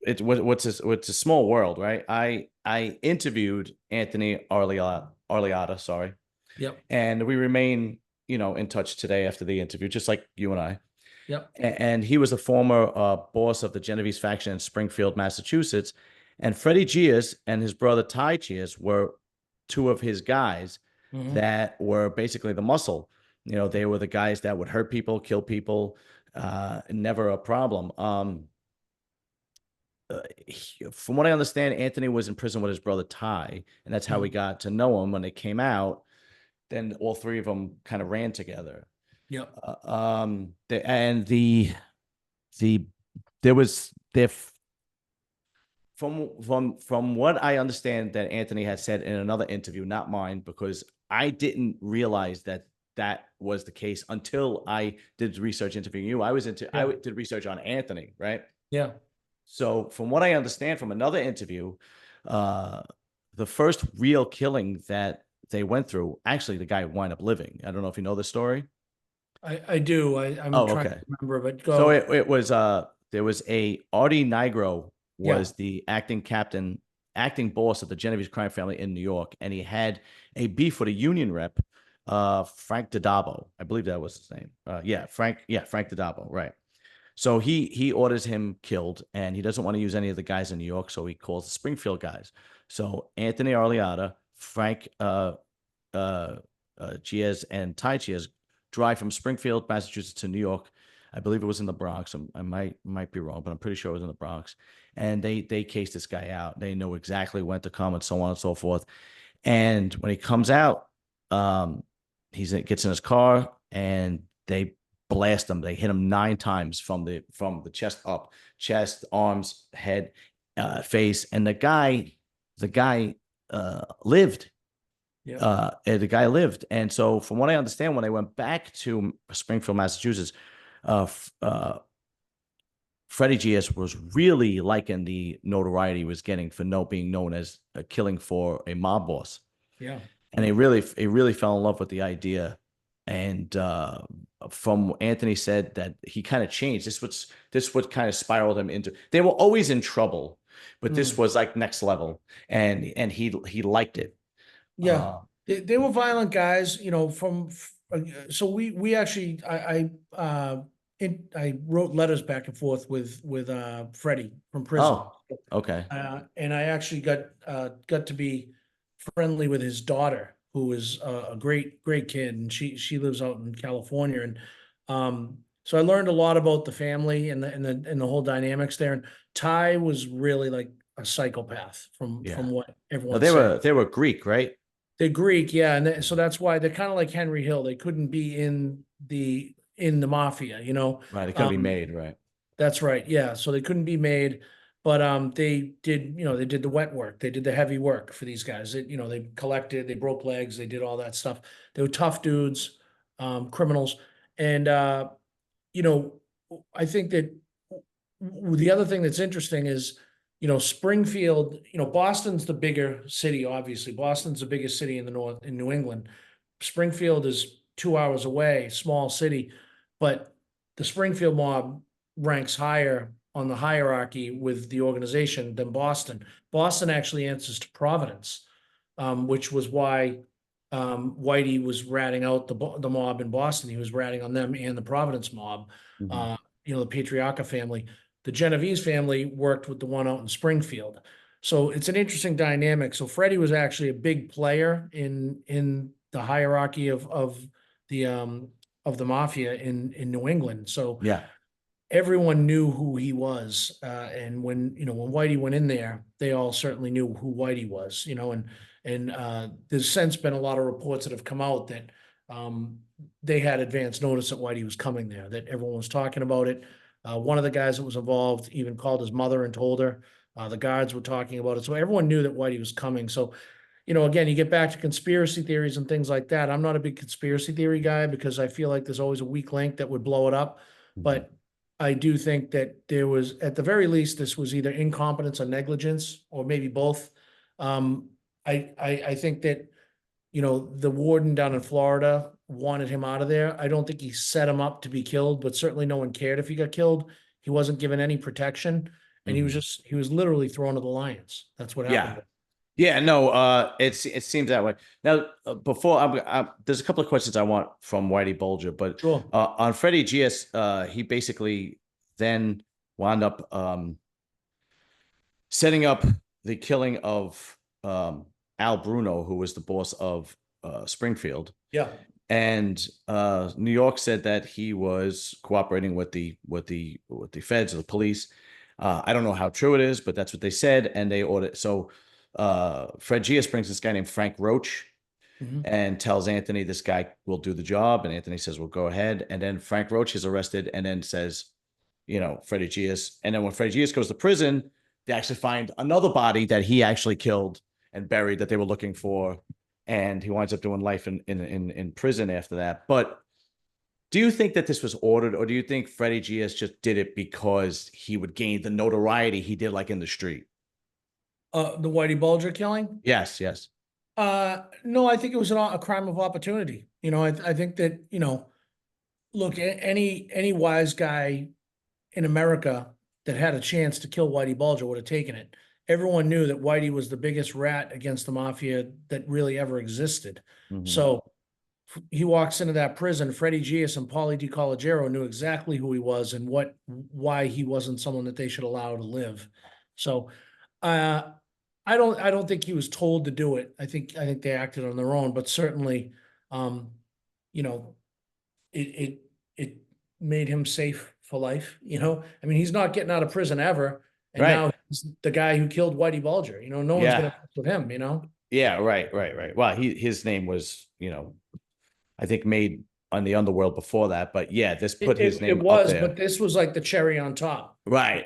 it's a small world, right? I interviewed Anthony Arleata, sorry. Yep. And we remain, in touch today after the interview, just like you and I. Yep. And he was the former boss of the Genovese faction in Springfield, Massachusetts. And Freddie Geas and his brother Ty Geas were two of his guys that were basically the muscle. They were the guys that would hurt people, kill people, never a problem. From what I understand, Anthony was in prison with his brother Ty, and that's how we got to know him. When they came out, then all three of them kind of ran together. Yep. From what I understand that Anthony had said in another interview, not mine, because I didn't realize that was the case until I did research interviewing you. I did research on Anthony, right? Yeah. So from what I understand from another interview, the first real killing that they went through, actually the guy wound up living. I don't know if you know the story. I do. I'm trying to remember, but go. So it was there was a Artie Nigro was the acting boss of the Genovese crime family in New York, and he had a beef with a union rep, Frank Didabo. I believe that was his name. Frank Didabo, right. So he orders him killed, and he doesn't want to use any of the guys in New York, so he calls the Springfield guys. So Anthony Arleata, Frank Geas, and Ty Geas drive from Springfield, Massachusetts to New York. I believe it was in the Bronx. I might be wrong, but I'm pretty sure it was in the Bronx. And they case this guy out. They know exactly when to come and so on and so forth. And when he comes out, gets in his car and they blast him. They hit him 9 times from the chest up, chest, arms, head, face. And the guy lived. The guy lived. And so from what I understand, when they went back to Springfield, Massachusetts, f- Freddy Geas was really liking the notoriety he was getting for being known as killing for a mob boss, Yeah. and he really fell in love with the idea. And from Anthony said that he kind of changed. This what kind of spiraled him into. They were always in trouble, but this Mm. was like next level, and he liked it. Yeah. Uh, They were violent guys, you know, so we actually, I wrote letters back and forth with Freddie from prison. oh, okay. And I actually got to be friendly with his daughter, who is a great kid, and she lives out in California. And so I learned a lot about the family and the whole dynamics there. And Ty was really like a psychopath Yeah. from what No, everyone they said. were they were Greek, right? They're Greek, yeah, and so that's why they're kind of like Henry Hill. They couldn't be in the mafia, you know. Right. It couldn't be Um, made, right? that's right. Yeah. So they couldn't be made, but they did the wet work. They did the heavy work for these guys. They collected, they broke legs, they did all that stuff. They were tough dudes, criminals. And you know, I think that the other thing that's interesting is, Springfield, Boston's the bigger city, obviously. Boston's the biggest city in the north in New England. Springfield is 2 hours away, small city, but the Springfield mob ranks higher on the hierarchy with the organization than Boston. Boston actually answers to Providence, which was why Whitey was ratting out the mob in Boston. He was ratting on them and the Providence mob, Mhm. uh, the Patriarca family. The Genovese family worked with the one out in Springfield. So it's an interesting dynamic. So Freddie was actually a big player in the hierarchy the of the mafia in New England. So Yeah. everyone knew who he was. And when Whitey went in there, they all certainly knew who Whitey was, and there's since been a lot of reports that have come out that they had advance notice that Whitey was coming there, that everyone was talking about it. One of the guys that was involved even called his mother and told her. The guards were talking about it. So everyone knew that Whitey was coming. So, again, you get back to conspiracy theories and things like that. I'm not a big conspiracy theory guy because I feel like there's always a weak link that would blow it up. Mhm. But I do think that there was, at the very least, this was either incompetence or negligence, or maybe both. Um, I think that, the warden down in Florida wanted him out of there. I don't think he set him up to be killed, but certainly no one cared if he got killed. He wasn't given any protection, and Mhm. he was literally thrown to the lions. That's what happened. Yeah. Yeah, no, it seems that way. Now, before there's a couple of questions I want from Whitey Bulger, but Sure. on Freddie Geas, he basically then wound up setting up the killing of Al Bruno, who was the boss of Springfield, Yeah. and New York said that he was cooperating with the feds or the police. I don't know how true it is, but that's what they said, and they ordered. So Fred Geas brings this guy named Frank Roach Mhm. and tells Anthony this guy will do the job, and Anthony says, "Well, go ahead." And then Frank Roach is arrested, and then says, Freddie Geas. And then when Freddie Geas goes to prison, they actually find another body that he actually killed and buried that they were looking for, and he winds up doing life in prison after that. But do you think that this was ordered, or do you think Freddie Geas just did it because he would gain the notoriety he did, like in the street? The Whitey Bulger killing? Yes, yes. No, I think it was a crime of opportunity. I think that, look, any wise guy in America that had a chance to kill Whitey Bulger would have taken it. Everyone knew that Whitey was the biggest rat against the mafia that really ever existed. Mhm. So he walks into that prison. Freddie Geas and Paulie DiCollegiero knew exactly who he was and why he wasn't someone that they should allow to live. So, uh, I don't think he was told to do it. I think they acted on their own, but certainly, um, you know, it made him safe for life. I mean, he's not getting out of prison ever, and Right. now he's the guy who killed Whitey Bulger. No one's gonna Yeah. mess with him. Yeah. Right. Right. Right. Well, his name was, I think made on the underworld before that, but yeah, this put his It name up was, there. but this was like the cherry on top. Right.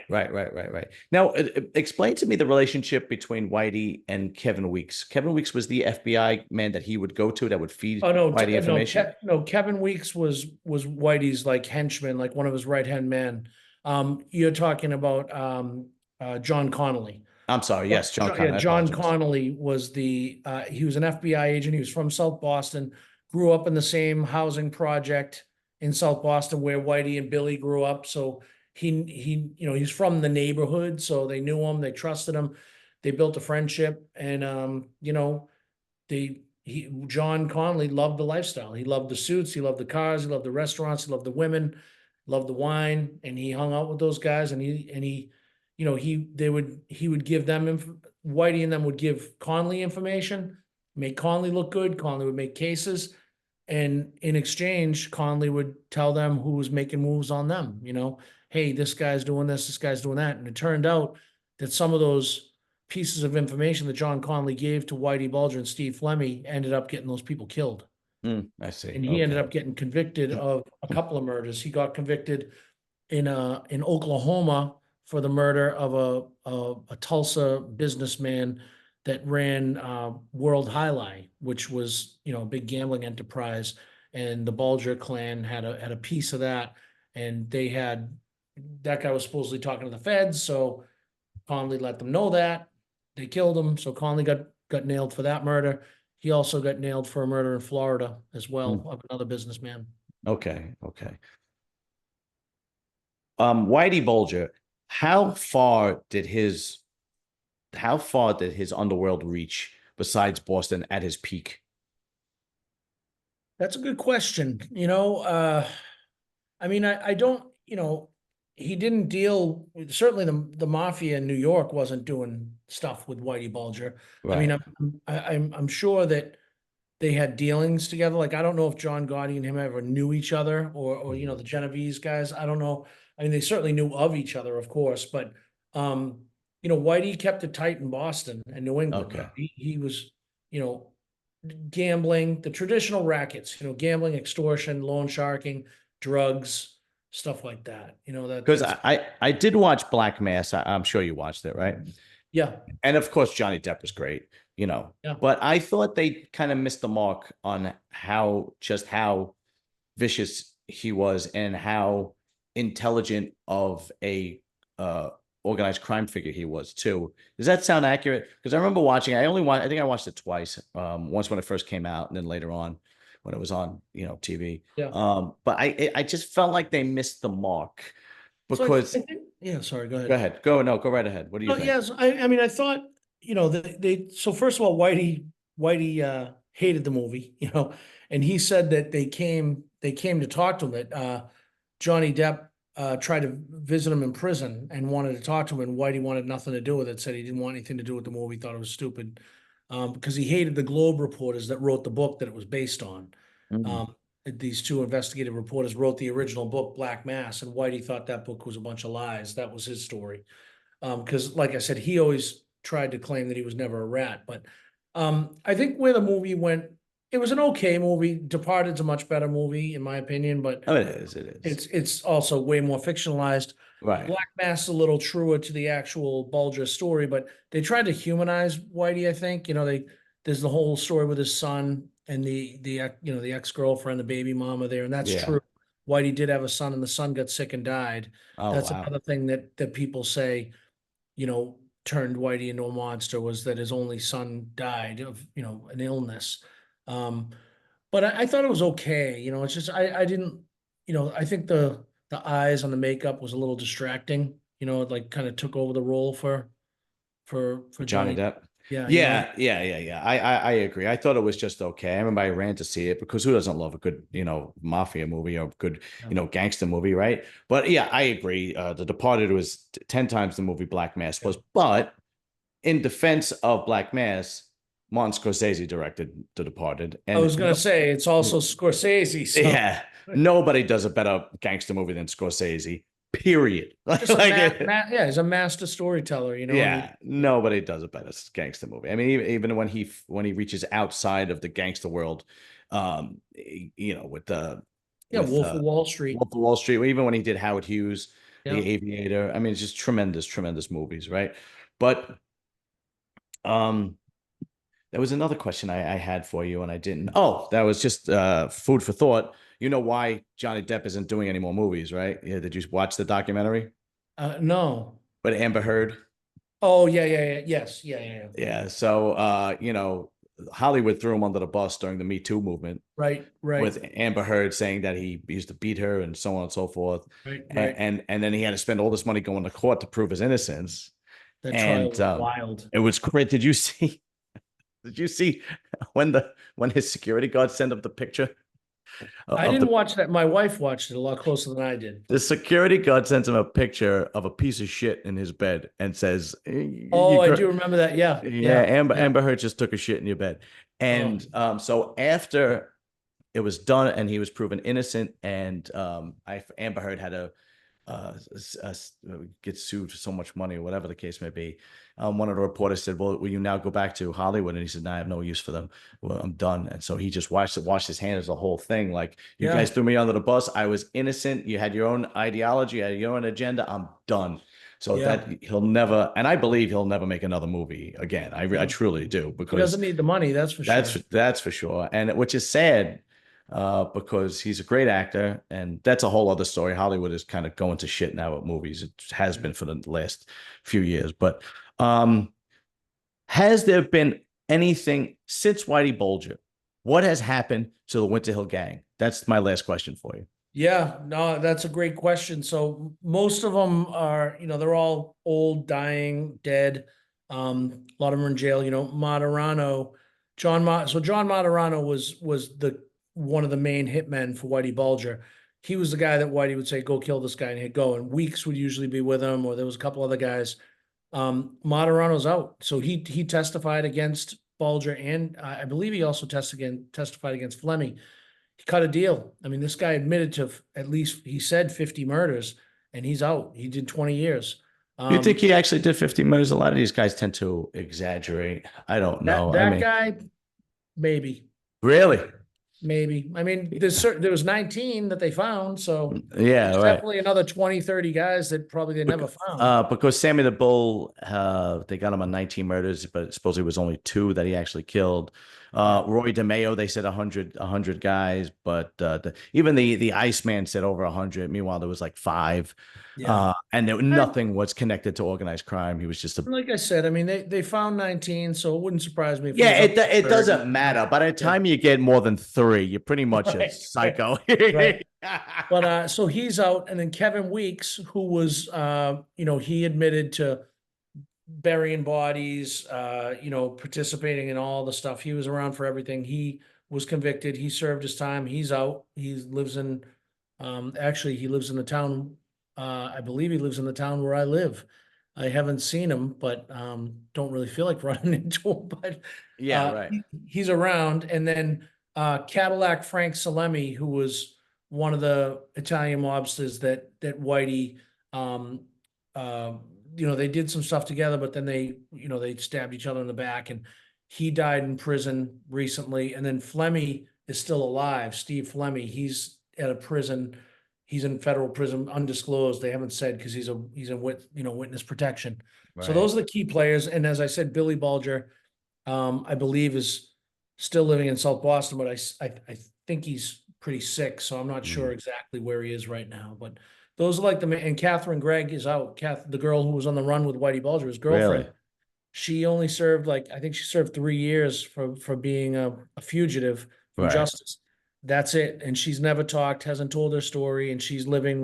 Now, explain to me the relationship between Whitey and Kevin Weeks. Kevin Weeks was the FBI man that he would go to that would feed Oh no, Whitey information. no, Kevin Weeks was Whitey's like henchman, like one of his right hand men. You're talking about John Connolly. I'm sorry. Yes, John Yeah, Connor. I John apologize. Connolly was he was an FBI agent. He was from South Boston, grew up in the same housing project in South Boston where Whitey and Billy grew up. So he's from the neighborhood, so they knew him, they trusted him, they built a friendship, and John Connolly loved the lifestyle. He loved the suits, he loved the cars, he loved the restaurants, he loved the women, loved the wine, and he hung out with those guys. And he would give them Whitey and them would give Conley information, make Conley look good. Conley would make cases, and in exchange, Conley would tell them who was making moves on them. Hey, this guy's doing this guy's doing that, and it turned out that some of those pieces of information that John Conley gave to Whitey Bulger and Steve Flemmi ended up getting those people killed. I see. And he ended up getting convicted of a couple of murders. He got convicted in Oklahoma for the murder of a Tulsa businessman that ran World Highlight, which was a big gambling enterprise, and the Bulger clan had a piece of that, and that guy was supposedly talking to the feds, so Conley let them know that. They killed him, so Conley got nailed for that murder. He also got nailed for a murder in Florida as well of another businessman. Okay. Whitey Bulger, how far did his underworld reach besides Boston at his peak? That's a good question. I mean, I don't, he didn't deal, certainly the mafia in New York wasn't doing stuff with Whitey Bulger. I mean, I'm sure that they had dealings together. Like, I don't know if John Gotti and him ever knew each other, or the Genovese guys. I don't know. I mean, they certainly knew of each other, of course, but Whitey kept it tight in Boston and New England. Okay. He was, gambling, the traditional rackets, gambling, extortion, loan sharking, drugs, stuff like that. Because I did watch Black Mass. I'm sure you watched it, right? Yeah. And of course, Johnny Depp was great, Yeah. But I thought they kind of missed the mark on how vicious he was and how intelligent of a organized crime figure he was too. Does that sound accurate? Because I remember watching. I think I watched it twice. Once when it first came out, and then later on when it was on TV. Yeah. But I just felt like they missed the mark because. Yeah. Sorry. Go ahead. Go ahead. Go right ahead. What do you think? Yes. I mean, I thought so first of all, Whitey hated the movie, and he said that they came to talk to him, that Johnny Depp tried to visit him in prison and wanted to talk to him, and Whitey wanted nothing to do with it, said he didn't want anything to do with the movie, thought it was stupid, because he hated the Globe reporters that wrote the book that it was based on. These two investigative reporters wrote the original book, Black Mass, and Whitey thought that book was a bunch of lies. That was his story. Because like I said, he always tried to claim that he was never a rat. But I think where the movie went, it was an okay movie. Departed's a much better movie, in my opinion, but it is. It's also way more fictionalized. Right. Black Mass is a little truer to the actual Bulger story, but they tried to humanize Whitey, I think. There's the whole story with his son and the ex-girlfriend, the baby mama there, and that's true. Whitey did have a son, and the son got sick and died. That's another thing that people say, turned Whitey into a monster, was that his only son died of, an illness. But I thought it was okay. It's just, I didn't, I think the eyes on the makeup was a little distracting, it like kind of took over the role for Johnny Depp. Yeah. I agree. I thought it was just okay. I remember I ran to see it because who doesn't love a good, mafia movie or good, gangster movie, right? But yeah, I agree. The Departed was 10 times the movie Black Mass was. But in defense of Black Mass, Martin Scorsese directed The Departed. And I was going to say, it's also Scorsese. So. Yeah. Nobody does a better gangster movie than Scorsese. Period. He's a master storyteller, Yeah, nobody does a better gangster movie. I mean, even when he reaches outside of the gangster world, with the Yeah, with Wolf of Wall Street. Wolf of Wall Street, even when he did Howard Hughes, Yeah. The Aviator. I mean, it's just tremendous, tremendous movies, right? But um, there was another question I had for you, and I didn't. Oh, that was just food for thought. You know why Johnny Depp isn't doing any more movies, right? Yeah, did you watch the documentary? No. But Amber Heard. Oh, yeah, yeah, yeah. Yes. Yeah, yeah, yeah. Yeah. So, Hollywood threw him under the bus during the Me Too movement Right, right, with Amber Heard saying that he used to beat her and so on and so forth. right, And, right. and then he had to spend all this money going to court to prove his innocence. That trial And was wild. it was great. Did you see? Did you see when his security guard sent up the picture I of didn't the watch that. My wife watched it a lot closer than I did. the security guard sends him a picture of a piece of shit in his bed and says, Oh, I do remember that. Yeah, Yeah, yeah, yeah. Amber Heard just took a shit in your bed. Oh, And so after it was done and he was proven innocent, and Amber Heard had to get sued for so much money or whatever the case may be. One of the reporters said, "Well, will you now go back to Hollywood?" And he said, "No, I have no use for them. Well, I'm done." And so he just washed his hands of the whole thing. Like, you yeah. guys threw me under the bus. I was innocent. You had your own ideology, you had your own agenda. I'm done. So Yeah. that he'll never, and I believe he'll never make another movie again. I No, truly do, he because doesn't need the money, that's for that's sure. that's for sure. And which is sad, because he's a great actor, and that's a whole other story. Hollywood is kind of going to shit now with movies. It has been for the last few years. But has there been anything since Whitey Bulger? What has happened to the Winter Hill Gang? That's my last question for you. Yeah, no, that's a great question. So most of them are, they're all old, dying, dead. A lot of them are in jail. Materano, John Materano was the one of the main hitmen for Whitey Bulger. He was the guy that Whitey would say, "Go kill this guy," and he'd go. And Weeks would usually be with him, or there was a couple other guys. Materano's out, so he testified against Bulger, and I believe he also testified against Fleming. He cut a deal. I mean, this guy admitted to at least, he said 50 murders, and he's out. He did 20 years. Do you think Um, he actually did 50 murders? A lot of these guys tend to exaggerate. I don't that know. I that mean, guy, maybe, really? maybe. I mean, there was 19 that they found, so Yeah, there's right. definitely another 20, 30 guys that probably they never found. Because Sammy the Bull, they got him on 19 murders, but supposedly it was only two that he actually killed. Yeah, Roy DeMeo, they said 100 guys, but even the Iceman said over 100. Meanwhile, there was like five, yeah. and I, nothing was connected to organized crime. He was just a like I said, I mean, they found 19, so it wouldn't surprise me if it yeah. was up to It 30. doesn't matter. By the Yeah, time you get more than three, you're pretty much a right, right, psycho. right. But so he's out, and then Kevin Weeks, who was he admitted to burying bodies, participating in all the stuff. He was around for everything. He was convicted. He served his time. He's out. He lives in actually he lives in the town. I believe he lives in the town where I live. I haven't seen him, but don't really feel like running into him. But Yeah, right. he's around. And then Cadillac Frank Salemi, who was one of the Italian mobsters that Whitey, um, uh, they did some stuff together, but then they stabbed each other in the back, and he died in prison recently. And then Flemmy is still alive. Steve Flemmy, he's at a prison. He's in federal prison, undisclosed. They haven't said because he's in witness protection. So Right. those are the key players. And as I said, Billy Bulger, I believe is still living in South Boston, but I think he's pretty sick, so I'm not sure Mm. exactly where he is right now. But those are like and Catherine Gregg is out. The girl who was on the run with Whitey Bulger, his Really? girlfriend, she only served I think she served 3 years for being a fugitive from Right. justice. That's it. And she's never talked, hasn't told her story, and she's living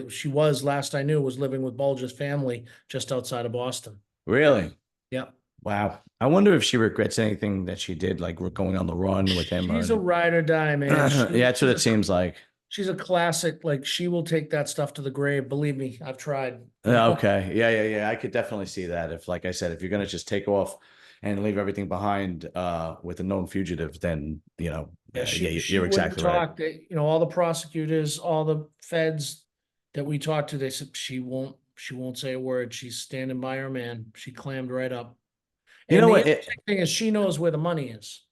she was, last I knew, was living with Bulger's family just outside of Boston. Really? Yeah. Wow. I wonder if she regrets anything that she did, like going on the run with him or She's a anything. ride or die, man. Yeah, that's what it seems like. She's a classic. Like, she will take that stuff to the grave. Believe me, I've tried, Okay. Yeah, yeah, yeah. I could definitely see that. If, like I said, if you're gonna just take off and leave everything behind with a known fugitive, then Yeah, yeah, she you're wouldn't exactly right. talk. All the prosecutors, all the feds that we talked to, they said she won't say a word. She's standing by her man. She clammed right up. You And know the what? interesting thing is she knows where the money is.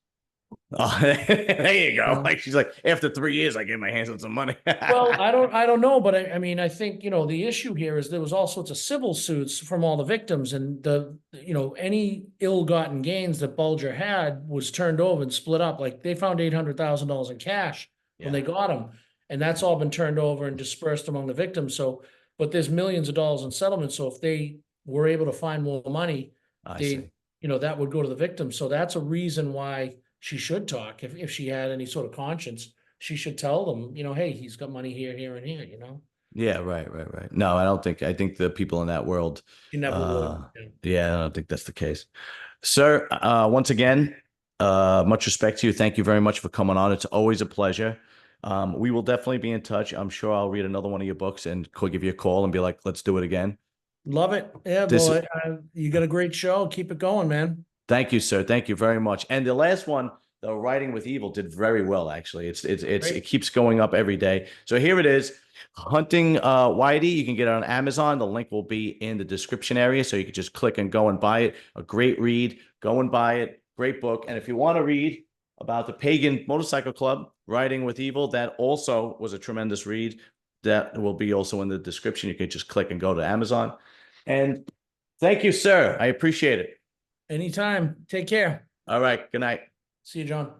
Oh, there you go. Um, Like she's like, after 3 years, I get my hands on some money. Well, I don't know, but I mean, I think, the issue here is there was all sorts of civil suits from all the victims and any ill-gotten gains that Bulger had was turned over and split up. Like they found $800,000 in cash when Yeah, they got him. And that's all been turned over and dispersed among the victims. So, but there's millions of dollars in settlement. So if they were able to find more money, I they, see. that would go to the victims. So that's a reason why she should talk if she had any sort of conscience. She should tell them, hey, he's got money here, here, and here. Yeah, right. No, I don't think, I think the people in that world, She never would. uh, yeah, I don't think that's the case. Sir, once again, much respect to you. Thank you very much for coming on. It's always a pleasure. We will definitely be in touch. I'm sure I'll read another one of your books and could give you a call and be like, let's do it again. Love it. Yeah, This, boy. You got a great show. Keep it going, man. thank you, sir. Thank you very much. And the last one, the Writing with Evil, did very well, actually. It Great. keeps going up every day. So here it is. Hunting Whitey. You can get it on Amazon. The link will be in the description area. So you can just click and go and buy it. A great read. Go and buy it. Great book. And if you want to read about the Pagan Motorcycle Club, Writing with Evil, that also was a tremendous read. That will be also in the description. You can just click and go to Amazon. And thank you, sir. I appreciate it. Anytime. Take care. All right. Good night. See you, John.